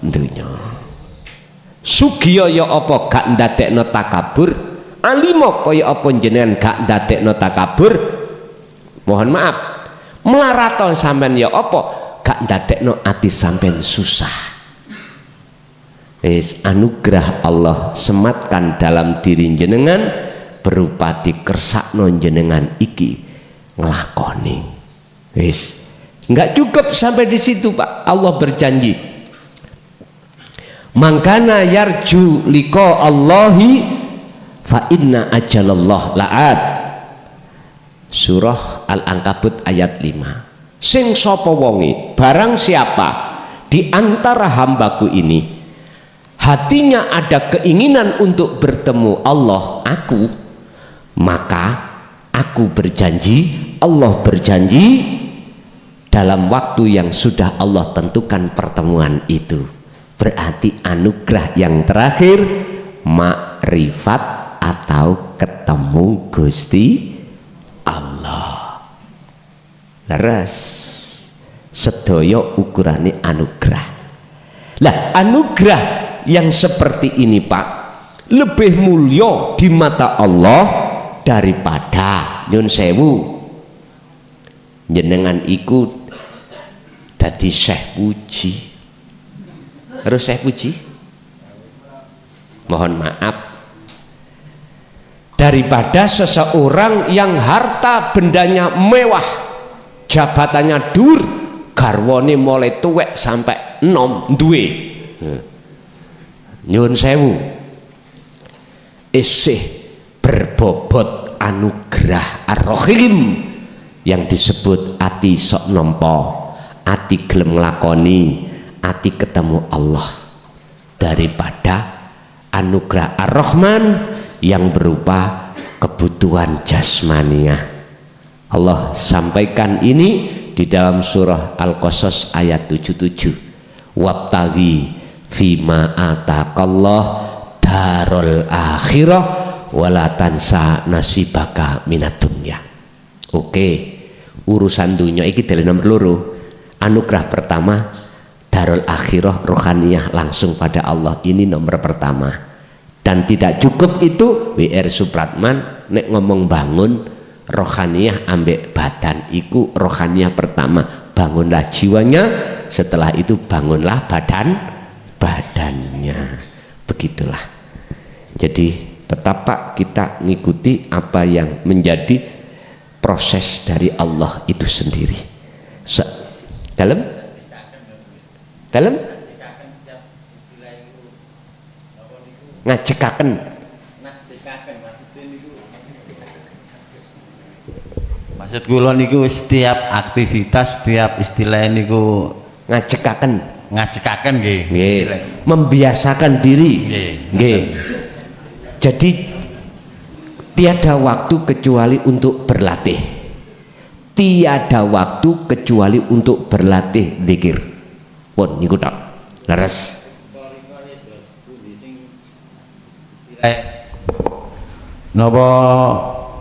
dunya. Sugiya ya apa gak ndadekno takabur, alimo kaya apa jenengan gak ndadekno takabur. Mohon maaf, mlaraton sampean ya apa gak ndadekno ati sampean susah. Anugerah Allah sematkan dalam diri jenengan berupa dikersakno jenengan iki nglakoni. Enggak cukup sampai di situ Pak. Allah berjanji, mangkana yarju liqa Allahi fa inna ajalallah la'at. Surah Al-Ankabut ayat 5. Sing sapa wonge, barang siapa di antara hambaku ini hatinya ada keinginan untuk bertemu Allah aku, maka aku berjanji, Allah berjanji dalam waktu yang sudah Allah tentukan pertemuan itu. Berarti anugerah yang terakhir makrifat atau ketemu Gusti Allah. Leres sedaya ukurane anugerah. Lah anugerah yang seperti ini Pak lebih mulia di mata Allah daripada nyun sewu jenengan ikut dadi Syekh Puji. Harus Syekh Puji, mohon maaf, daripada seseorang yang harta bendanya mewah, jabatannya dur, garwane mulai tuwek sampai enom duwe. Nyun sewu isih berbobot anugerah Ar-Rahim yang disebut ati sok nampa, ati gelem nglakoni, ati ketemu Allah, daripada anugerah Ar-Rahman yang berupa kebutuhan jasmaniah. Allah sampaikan ini di dalam surah Al-Qasas ayat 77. Wabtaghi fima ataqallah darul akhirah wala tansa nasibaka minad dunya. Oke, urusan dunia iki dari nomor loro. Anugerah pertama darul akhirah rohaniyah langsung pada Allah, ini nomor pertama. Dan tidak cukup itu, W.R. Supratman nek ngomong bangun rohaniyah ambek badan, iku rohaniyah pertama, bangunlah jiwanya, setelah itu bangunlah badannya. Begitulah. Jadi betapa kita ngikuti apa yang menjadi proses dari Allah itu sendiri. Dalam ngajekaken, maksud kula niku setiap aktivitas, setiap istilah niku ngajekaken nggih. nggih, membiasakan diri nggih. Jadi tiada waktu kecuali untuk berlatih, tiada waktu kecuali untuk berlatih zikir pun niku tok leres. Napa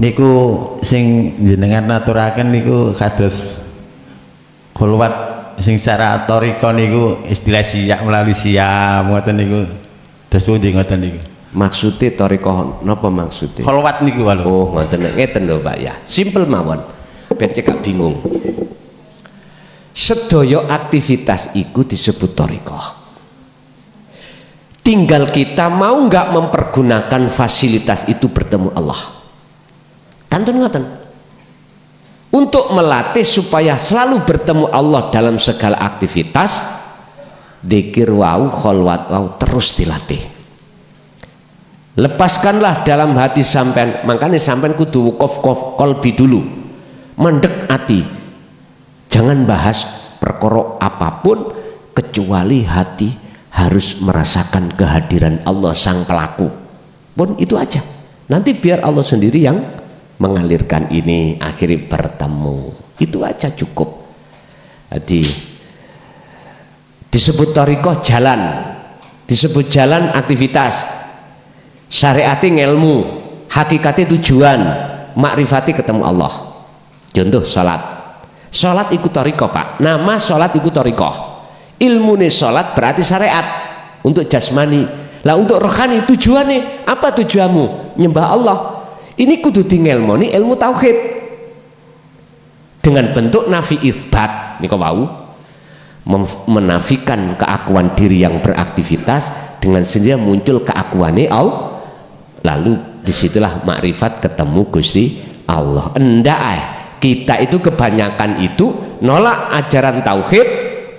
niku sing jenengan naturaken niku kados khulwat sing secara toriko niku istilah siyak melalui siam ngoten niku. Terus pundi ngoten niku? Maksudnya toriko napa maksudnya? Khulwat niku lho. Oh ngoten ngeten lho Pak ya. Simpel mawon. Ben cekak bingung. Sedaya aktivitas iku disebut toriko. Tinggal kita mau nggak mempergunakan fasilitas itu bertemu Allah. Kantun ngoten. Untuk melatih supaya selalu bertemu Allah dalam segala aktivitas, dzikir wau, kholwat wau terus dilatih. Lepaskanlah dalam hati sampean, makanya sampean kudu wukuf kolbi dulu, mendek hati. Jangan bahas perkara apapun kecuali hati harus merasakan kehadiran Allah sang pelaku. Pun itu aja. Nanti biar Allah sendiri yang mengalirkan ini, akhirnya bertemu. Itu aja cukup. Jadi disebut thariqah jalan, disebut jalan aktivitas, syariati ngelmu, hakikati tujuan, makrifati ketemu Allah. Contoh salat. Salat ikut thariqah Pak. Nama salat ikut thariqah. Ilmu nih sholat berarti syariat untuk jasmani. Lah untuk rohani tujuannya apa? Tujuanmu nyembah Allah. Ini kudu ngelmoni ilmu tauhid dengan bentuk nafi itsbat niku wau, menafikan keakuan diri yang beraktivitas, dengan sendirinya muncul keakuannya Allah. Lalu disitulah makrifat ketemu Gusti Allah. Enggak kita itu kebanyakan itu nolak ajaran tauhid,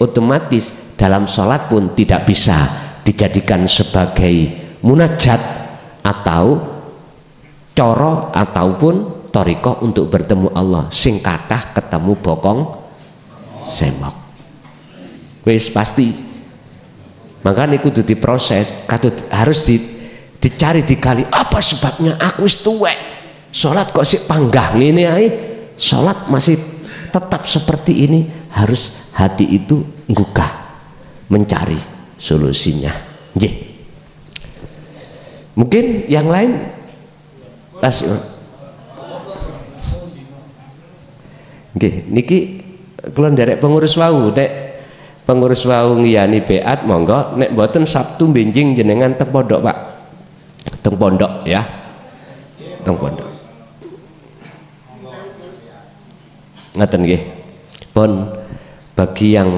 otomatis dalam sholat pun tidak bisa dijadikan sebagai munajat atau coro ataupun thariqah untuk bertemu Allah. Sing kathah ketemu bokong semok wis pasti. Maka niku kudu diproses, harus dicari digali apa sebabnya. Aku wis tuwek sholat kok sik panggah ngene ae, sholat masih tetap seperti ini. Harus hati itu nggugah mencari solusinya. Nggih. Mungkin yang lain nggih niki kula nderek pengurus wau, nek pengurus wau ngiyani beat monggo, nek mboten Sabtu benjing jenengan teng pondok Pak. Teng pondok ya. Teng pondok. Ngaten nggih. Pun bagi yang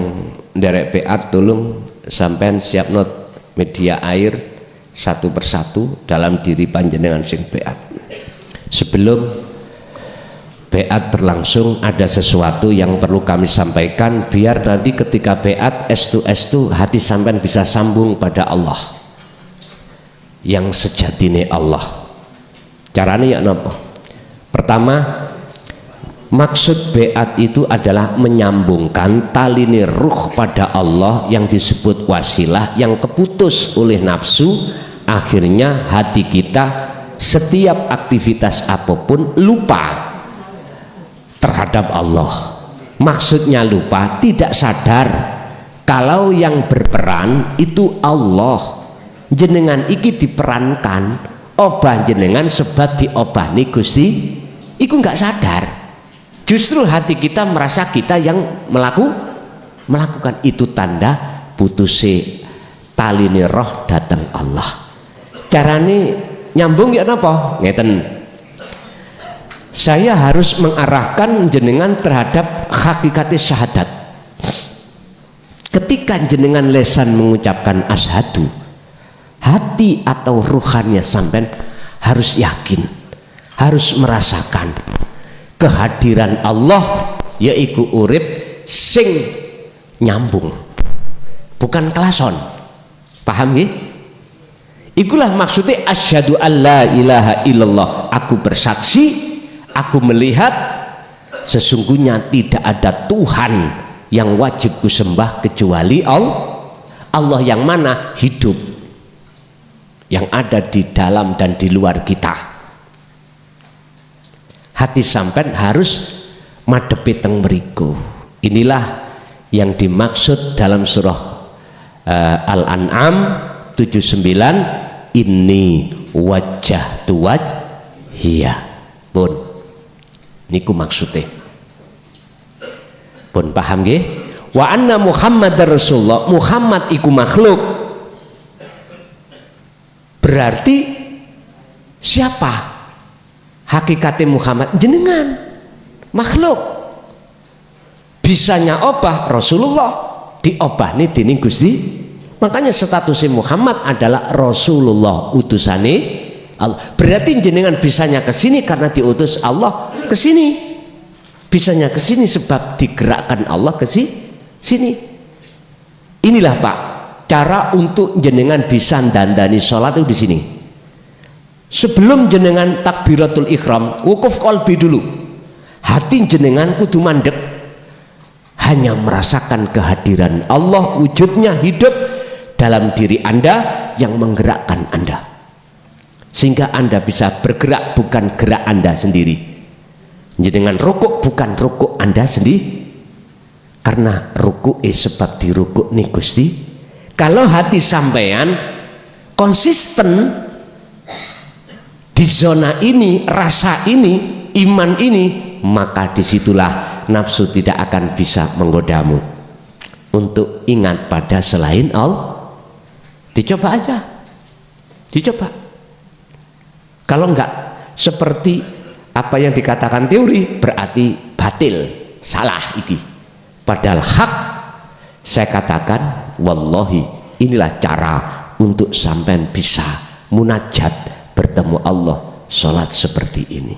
nderek beat tolong sampean siap not media air satu persatu dalam diri panjenengan sing beat. Sebelum beat berlangsung ada sesuatu yang perlu kami sampaikan biar nanti ketika beat estu hati sampean bisa sambung pada Allah yang sejatine Allah. Caranya ya napa? Pertama, maksud beat itu adalah menyambungkan tali ruh pada Allah yang disebut wasilah, yang keputus oleh nafsu. Akhirnya hati kita setiap aktivitas apapun lupa terhadap Allah. Maksudnya lupa, tidak sadar kalau yang berperan itu Allah. Jenengan iki diperankan, obah jenengan sebab diobani Gusti, iku nggak sadar. Justru hati kita merasa kita yang melakukan itu, tanda putusi taline roh datang Allah. Carane nyambung ya napa? Ngeten. Saya harus mengarahkan jenengan terhadap hakikat syahadat. Ketika jenengan lesan mengucapkan asyhadu, hati atau ruhannya sampean harus yakin, harus merasakan kehadiran Allah, yaitu urip sing nyambung, bukan kelason. Paham ya? Ikulah maksudnya asyhadu alla ilaha illallah. Aku bersaksi, aku melihat sesungguhnya tidak ada Tuhan yang wajib kusembah kecuali Allah yang mana hidup, yang ada di dalam dan di luar kita. Hati sampean harus madepi teng mriku. Inilah yang dimaksud dalam surah Al-An'am 79, inni wajjahtu wajhiya. Pun niku maksudnya. Pun paham nggih? Wa anna Muhammadar Rasulullah, Muhammad iku makhluk. Berarti siapa hakikatnya Muhammad? Jenengan makhluk. Bisanya obah Rasulullah, diobahni dening Gusti. Makanya statusnya Muhammad adalah Rasulullah, utusane Allah. Berarti jenengan bisanya ke sini karena diutus Allah ke sini. Bisanya ke sini sebab digerakkan Allah ke sini. Inilah Pak, cara untuk jenengan bisa dandani sholat itu di sini. Sebelum jenengan takbiratul ihram, wukuf qalbi dulu. Hati jenengan kudu mandek, hanya merasakan kehadiran Allah, wujudnya hidup dalam diri Anda yang menggerakkan Anda, sehingga Anda bisa bergerak, bukan gerak Anda sendiri. Jenengan rukuk bukan rukuk Anda sendiri, karena rukuk sebab dirukuk nih Gusti. Kalau hati sampean konsisten di zona ini, rasa ini, iman ini, maka disitulah nafsu tidak akan bisa menggodamu untuk ingat pada selain Allah. Dicoba aja, dicoba. Kalau enggak seperti apa yang dikatakan teori, berarti batil, salah iki. Padahal hak, saya katakan wallahi, inilah cara untuk sampean bisa munajat bertemu Allah, sholat seperti ini.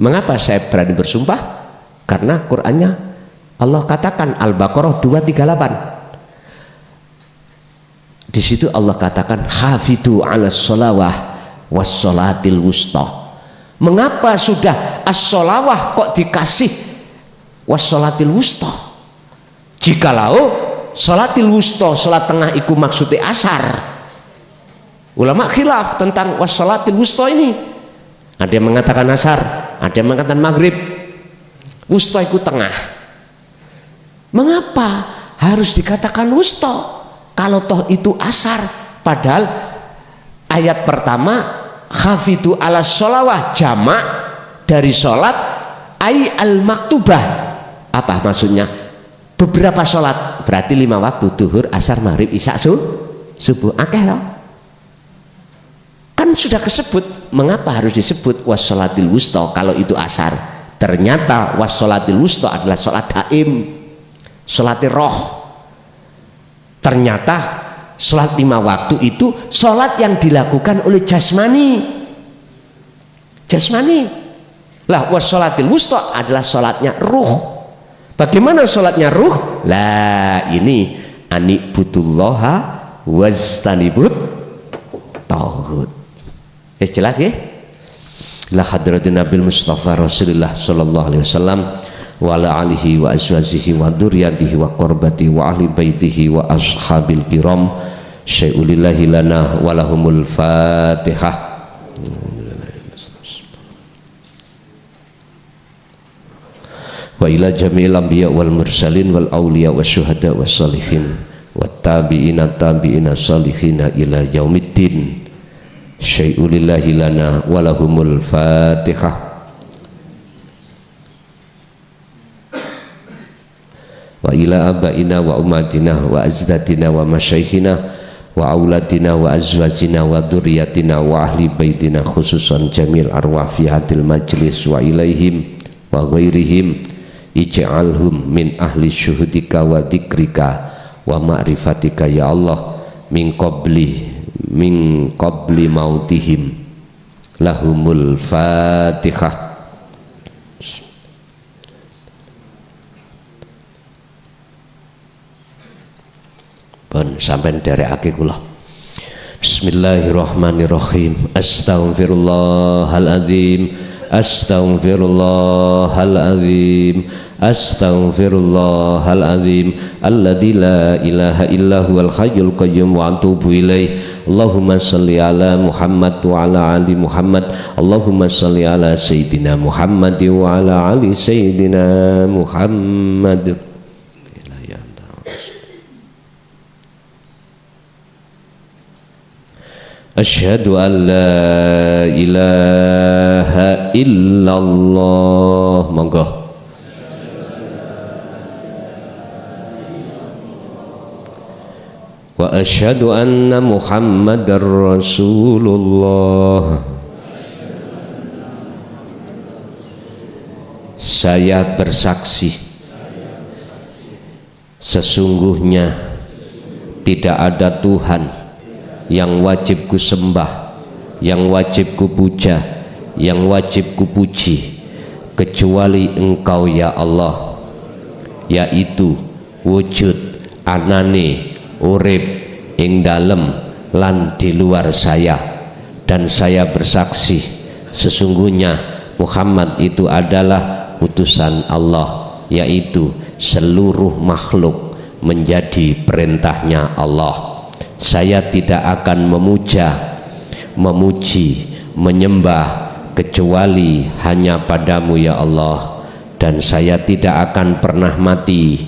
Mengapa saya berani bersumpah? Karena Qur'annya Allah katakan, Al-Baqarah 238. Di situ Allah katakan hafidhu 'alas sholawah was sholatil wusta. Mengapa sudah as-sholawah kok dikasih was sholatil wusta? Jikalau sholatil wusta, sholat tengah iku maksudnya asar. Ulama khilaf tentang was sholatil wusta ini. Ada yang mengatakan asar, ada yang mengatakan maghrib. Wusta iku tengah. Mengapa harus dikatakan wusta kalau toh itu asar? Padahal ayat pertama khafidhu ala sholawah, jamak dari sholat ay al maktubah. Apa maksudnya? Beberapa sholat, berarti 5 waktu, duhur, asar, maghrib, isya, subuh. Akeh loh. Kan sudah kesebut. Mengapa harus disebut wassolatil wusta kalau itu asar? Ternyata wassolatil wusta adalah sholat daim, sholatir roh. Ternyata sholat 5 waktu itu sholat yang dilakukan oleh jasmani. Jasmani lah, wassolatil wusta adalah sholatnya ruh. Bagaimana sholatnya ruh? Lah ini anibudullaha wastanibut tauhid. Jelas ya? La hadratin Nabil Mustafa Rasulullah sallallahu alaihi wasallam wa ala alihi wa azwajihi wa dzurriyyatihi wa qurbati wa ahli baitihi wa ashabil kiram syai'ulillahi lana wa lahumul Fatihah. Wa ila jami'il anbiya wal mursalin wal awliya wasyuhada wassalihin wat tabi'ina tabi'ina salihina ila yaumiddin syai'ulillahi lana walahumul Fatihah. wa ila abaina wa umatina wa azdadina wa masyaikhina wa auladina wa azwajina wa dzurriyyatina wa ahli baitina khususan jamil arwah fi hadil majlis wa ilaihim wa ghairihim ij'alhum min ahli syuhudika wa dzikrika wa ma'rifatika ya Allah min qabli mautihim lahumul Fatihah. Pun sampean derekake kula. Bismillahirrahmanirrahim. Astaghfirullahaladzim, astaghfirullahaladzim, astaghfirullahaladzim, alladzi la ilaha illa huwal hayyul qayyum wa atubu ilaih. Allahumma salli ala Muhammad wa ala ali Muhammad. Allahumma salli ala Sayyidina Muhammad wa ala ali Sayyidina Muhammad. Asyhadu an la ilaha illallah. Monggo. Wa asyhadu anna Muhammadar Rasulullah. Saya bersaksi sesungguhnya tidak ada Tuhan yang wajib ku sembah, yang wajib ku puja, yang wajib ku puji kecuali Engkau ya Allah, yaitu wujud anane urip ing dalem lan di luar saya. Dan saya bersaksi sesungguhnya Muhammad itu adalah utusan Allah, yaitu seluruh makhluk menjadi perintahnya Allah. Saya tidak akan memuja, memuji, menyembah kecuali hanya padamu ya Allah, dan saya tidak akan pernah mati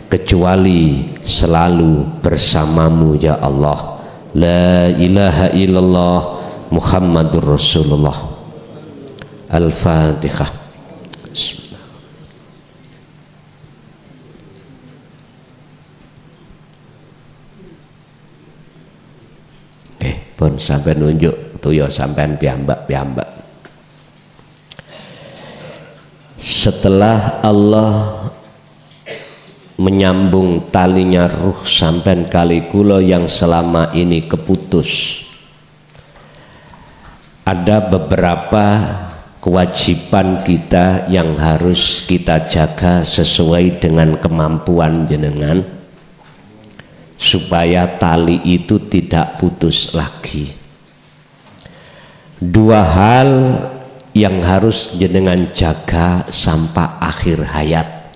kecuali selalu bersamamu ya Allah. La ilaha illallah Muhammadur Rasulullah. Al-Fatihah. Pun sampai nunjuk tuh ya sampean piyambak. Setelah Allah menyambung talinya ruh sampean kali kula yang selama ini keputus, ada beberapa kewajiban kita yang harus kita jaga sesuai dengan kemampuan jenengan supaya tali itu tidak putus lagi. Dua hal yang harus jenengan jaga sampai akhir hayat.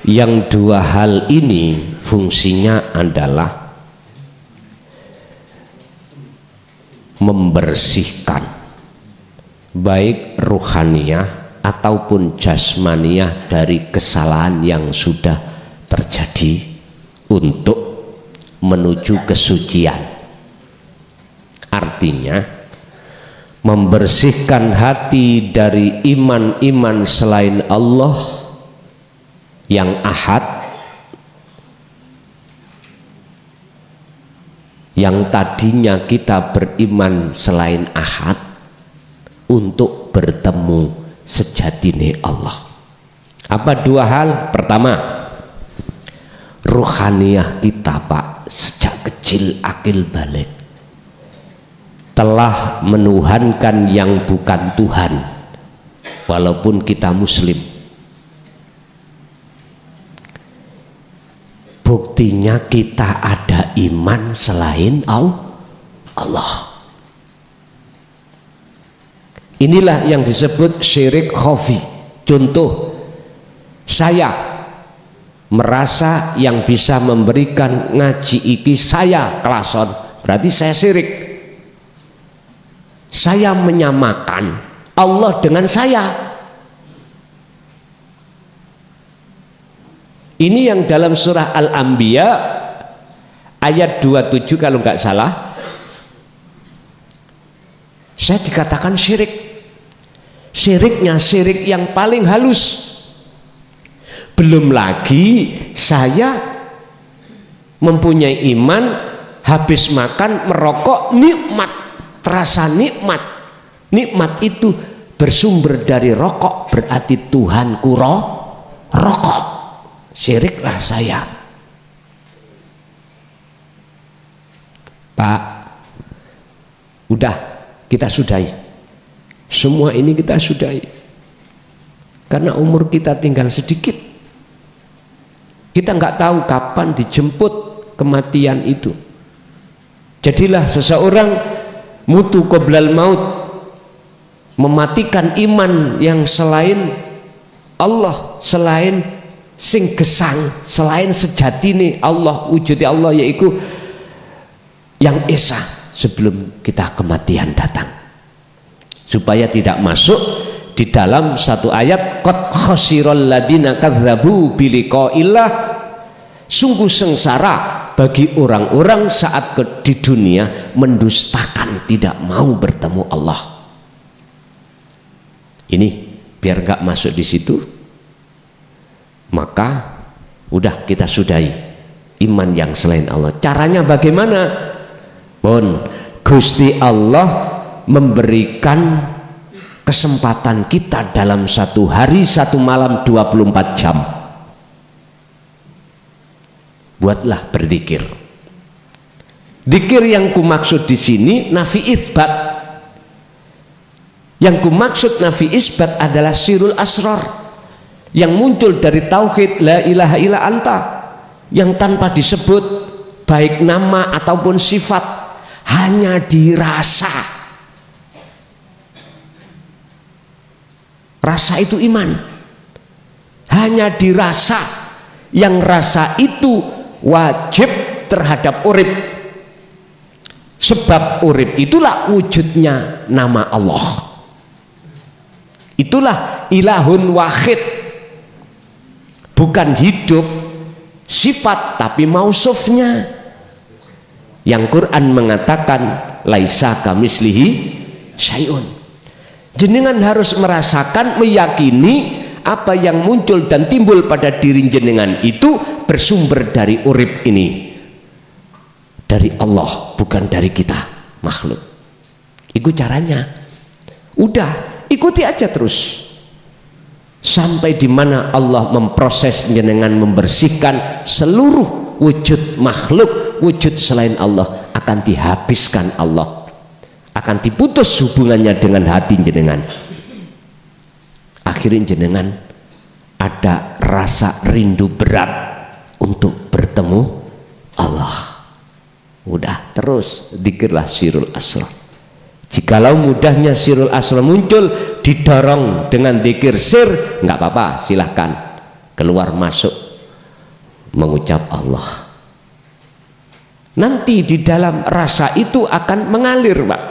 Yang dua hal ini fungsinya adalah membersihkan baik ruhaniyah ataupun jasmaniyah dari kesalahan yang sudah terjadi untuk menuju kesucian. Artinya membersihkan hati dari iman-iman selain Allah yang ahad, yang tadinya kita beriman selain ahad, untuk bertemu sejatine Allah. Apa dua hal? Pertama, ruhaniyah kita Pak sejak kecil akil balik telah menuhankan yang bukan Tuhan walaupun kita muslim. Buktinya kita ada iman selain Allah. Inilah yang disebut syirik khafi. Contoh, saya merasa yang bisa memberikan ngaji iki saya kelason, berarti saya syirik. Saya menyamakan Allah dengan saya. Ini yang dalam surah Al-Anbiya ayat 27 kalau nggak salah, saya dikatakan syirik. Syiriknya syirik yang paling halus. Belum lagi saya mempunyai iman, habis makan merokok nikmat, terasa nikmat. Nikmat itu bersumber dari rokok, berarti Tuhanku rokok. Syiriklah saya. Pak, udah kita sudahi. Semua ini kita sudahi. Karena umur kita tinggal sedikit. Kita nggak tahu kapan dijemput kematian itu. Jadilah seseorang mutu qoblal maut, mematikan iman yang selain Allah, selain sing gesang, selain sejatine Allah, wujudnya Allah, yaitu yang esa sebelum kita kematian datang, supaya tidak masuk di dalam satu ayat, qad khasiral ladina kadzabu biliqa'illah, sungguh sengsara bagi orang-orang saat di dunia mendustakan, tidak mau bertemu Allah. Ini biar nggak masuk di situ, maka udah kita sudahi iman yang selain Allah. Caranya bagaimana? Pun Gusti Allah memberikan kesempatan kita dalam satu hari satu malam 24 jam. Buatlah berzikir. Zikir yang kumaksud di sini nafi isbat. Yang kumaksud nafi isbat adalah sirul asrar yang muncul dari tauhid la ilaha illa anta, yang tanpa disebut baik nama ataupun sifat, hanya dirasa. Rasa itu iman, hanya dirasa, yang rasa itu wajib terhadap urip, sebab urip itulah wujudnya nama Allah, itulah ilahun wahid, bukan hidup sifat tapi mausufnya, yang Quran mengatakan laisa kamislihi syai'un. Jenengan harus merasakan, meyakini apa yang muncul dan timbul pada diri jenengan itu bersumber dari urip ini, dari Allah, bukan dari kita makhluk. Itu caranya. Udah, ikuti aja terus sampai di mana Allah memproses jenengan, membersihkan seluruh wujud makhluk, wujud selain Allah akan dihabiskan Allah, akan diputus hubungannya dengan hati jenengan. Akhirnya jenengan ada rasa rindu berat untuk bertemu Allah. Udah terus zikirlah sirul asrar. Jikalau mudahnya sirul asrar muncul, didorong dengan zikir sir, nggak apa-apa, silahkan keluar masuk mengucap Allah. Nanti di dalam rasa itu akan mengalir, Pak.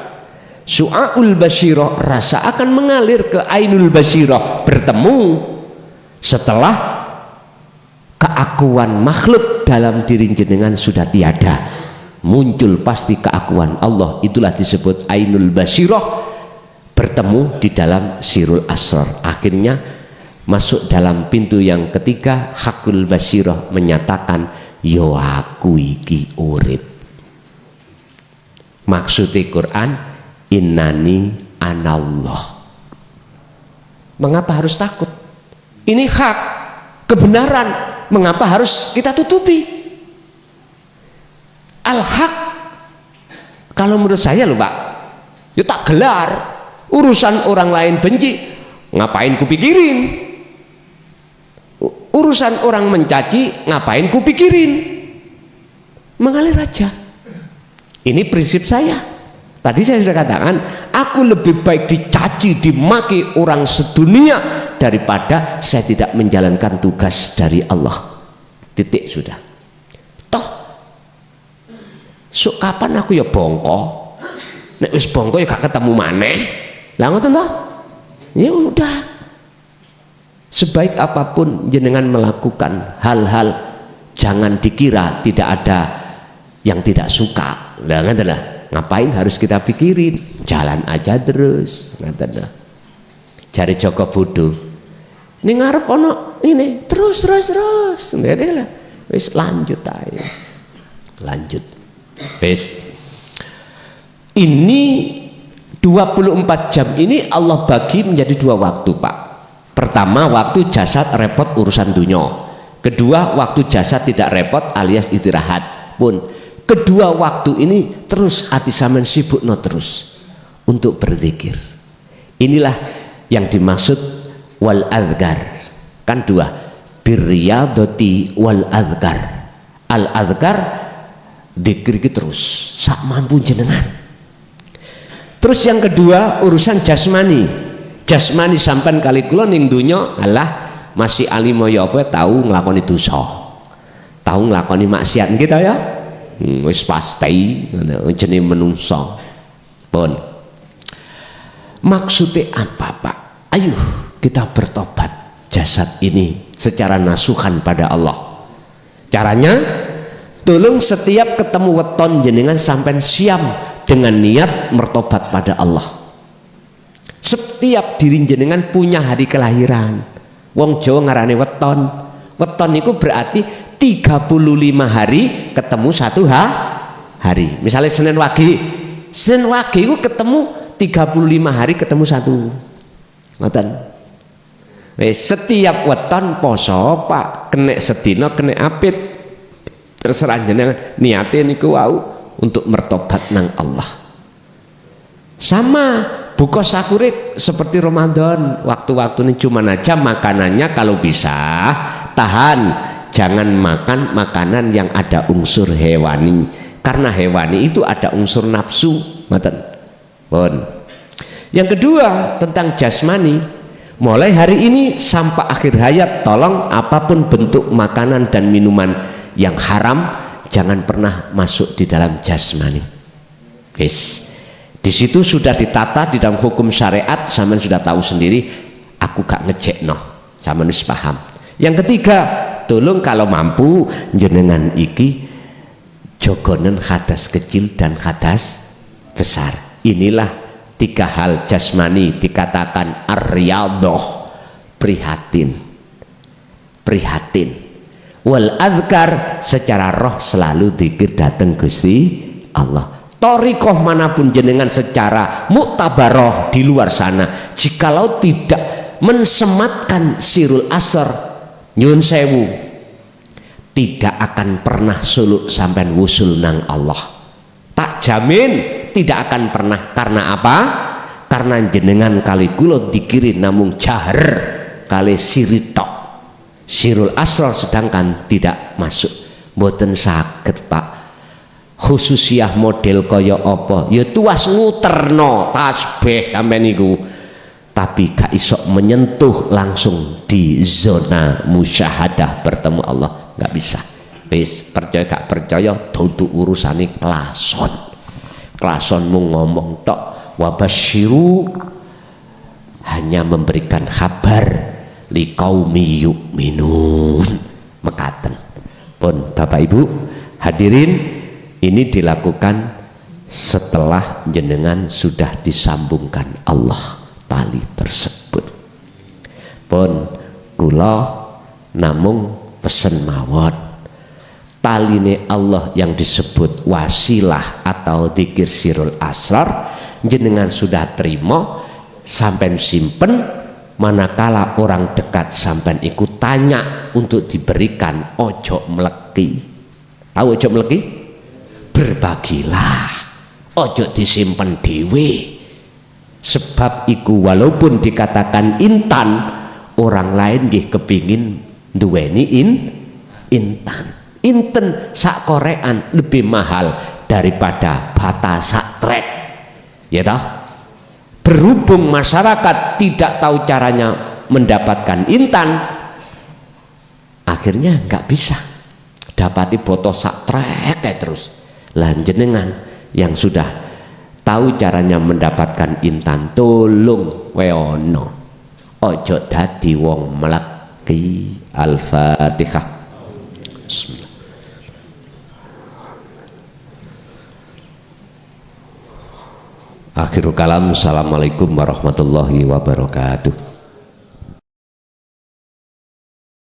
Su'aul basyirah, rasa akan mengalir ke ainul basyirah, bertemu setelah keakuan makhluk dalam diri jenengan sudah tiada, muncul pasti keakuan Allah, itulah disebut ainul basyirah, bertemu di dalam sirul asrar. Akhirnya masuk dalam pintu yang ketiga, hakul basyirah, menyatakan yo aku iki urip. Maksudnya Quran innani anallah. Mengapa harus takut? Ini hak, kebenaran. Mengapa harus kita tutupi? Al-haq, kalau menurut saya loh Pak, ya tak gelar. Urusan orang lain benci, ngapain kupikirin? Urusan orang mencaci, ngapain kupikirin? Mengalir aja. Ini prinsip saya. Tadi saya sudah katakan, aku lebih baik dicaci, dimaki orang sedunia daripada saya tidak menjalankan tugas dari Allah. Titik, sudah. Toh, kapan aku ya bongko? Nek wis bongko ya gak ketemu maneh. Lah ngoten toh? Ya udah. Sebaik apapun jenengan melakukan hal-hal, jangan dikira tidak ada yang tidak suka. Lah ngoten lah. Ngapain harus kita pikirin? Jalan aja terus. Jari Joko Budo, Ning ngarep ana ini terus ngene lah. Wis lanjut ae. Lanjut. Wis. Ini 24 jam ini Allah bagi menjadi 2 waktu, Pak. Pertama, waktu jasad repot urusan dunia. Kedua, waktu jasad tidak repot alias istirahat. Pun kedua waktu ini terus hati sampean sibukno terus untuk berzikir. Inilah yang dimaksud wal azkar. Kan 2, birriyadati wal azkar. Al azkar zikir terus sak mampu jenengan. Terus yang kedua urusan jasmani. Jasmani sampean kali kula ning donya alah masih alim ya apa tahu nglakoni dosa. Tahu nglakoni maksiat gitu ya. Wis pasti jenenge menungso. Pun. Maksudnya apa, Pak? Ayo kita bertobat jasad ini secara nasuhan pada Allah. Caranya tolong setiap ketemu weton jenengan sampai siam dengan niat mertobat pada Allah. Setiap diri jenengan punya hari kelahiran. Wong Jawa ngarane weton. Weton itu berarti 35 hari ketemu satu hari. Misalnya Senin Wage itu ketemu 35 hari ketemu satu. Ngoten. Setiap weton poso, Pak, kena sedina kena apit. Terserah jenengan niate niku wau untuk mertobat nang Allah. Sama buka sakurik seperti Ramadan, waktu-waktu ini cuma aja makanannya kalau bisa tahan, jangan makan makanan yang ada unsur hewani, karena hewani itu ada unsur nafsu. Yang kedua tentang jasmani, mulai hari ini sampai akhir hayat tolong apapun bentuk makanan dan minuman yang haram jangan pernah masuk di dalam jasmani. Yes. Di situ sudah ditata di dalam hukum syariat, sampean sudah tahu sendiri, aku gak ngecek no, sampean harus paham. Yang ketiga, tolong kalau mampu jenengan iki jogonen hadas kecil dan hadas besar. Inilah 3 hal jasmani dikatakan ar-riyadhah, prihatin. Wal azkar, secara roh selalu zikir datang Gusti Allah. Torikoh manapun jenengan secara muktabaroh di luar sana, jikalau tidak mensematkan sirul asr, nyun sewu, tidak akan pernah suluk sampai wusul nang Allah. Tak jamin tidak akan pernah. Karena apa? Karena jenengan kali kula dikirim namung jahar kali siritok, sirul asr sedangkan tidak masuk. Mboten saged, Pak. Khususiyah model kaya apa ya tuas nguterno tasbih sampeyan niku, tapi gak iso menyentuh langsung di zona musyahadah bertemu Allah, gak bisa. Wis percaya gak percaya dudu urusane klason mung ngomong tok, wabasyiru hanya memberikan kabar liqaumi yu'minun mekaten. Pun Bapak Ibu hadirin, ini dilakukan setelah jenengan sudah disambungkan Allah tali tersebut. Pun kula namung pesen mawon, taline Allah yang disebut wasilah atau dzikir sirul asrar jenengan sudah terima, sampai simpen, manakala orang dekat sampai ikut tanya untuk diberikan, ojo meleki. Tahu ojo meleki? Berbagilah, ojo disimpen dewe. Sebab iku walaupun dikatakan intan, orang lain nggih kepingin duweni intan. Inten sak korean lebih mahal daripada bata sak trek, ya toh. Berhubung masyarakat tidak tahu caranya mendapatkan intan, akhirnya nggak bisa dapati boto sak trek kayak terus. Lah jenengan yang sudah tahu caranya mendapatkan intan, tolong weono, ojo dadi wong meleki. Al-Fatihah. Bismillah. Akhirul kalam, assalamualaikum warahmatullahi wabarakatuh.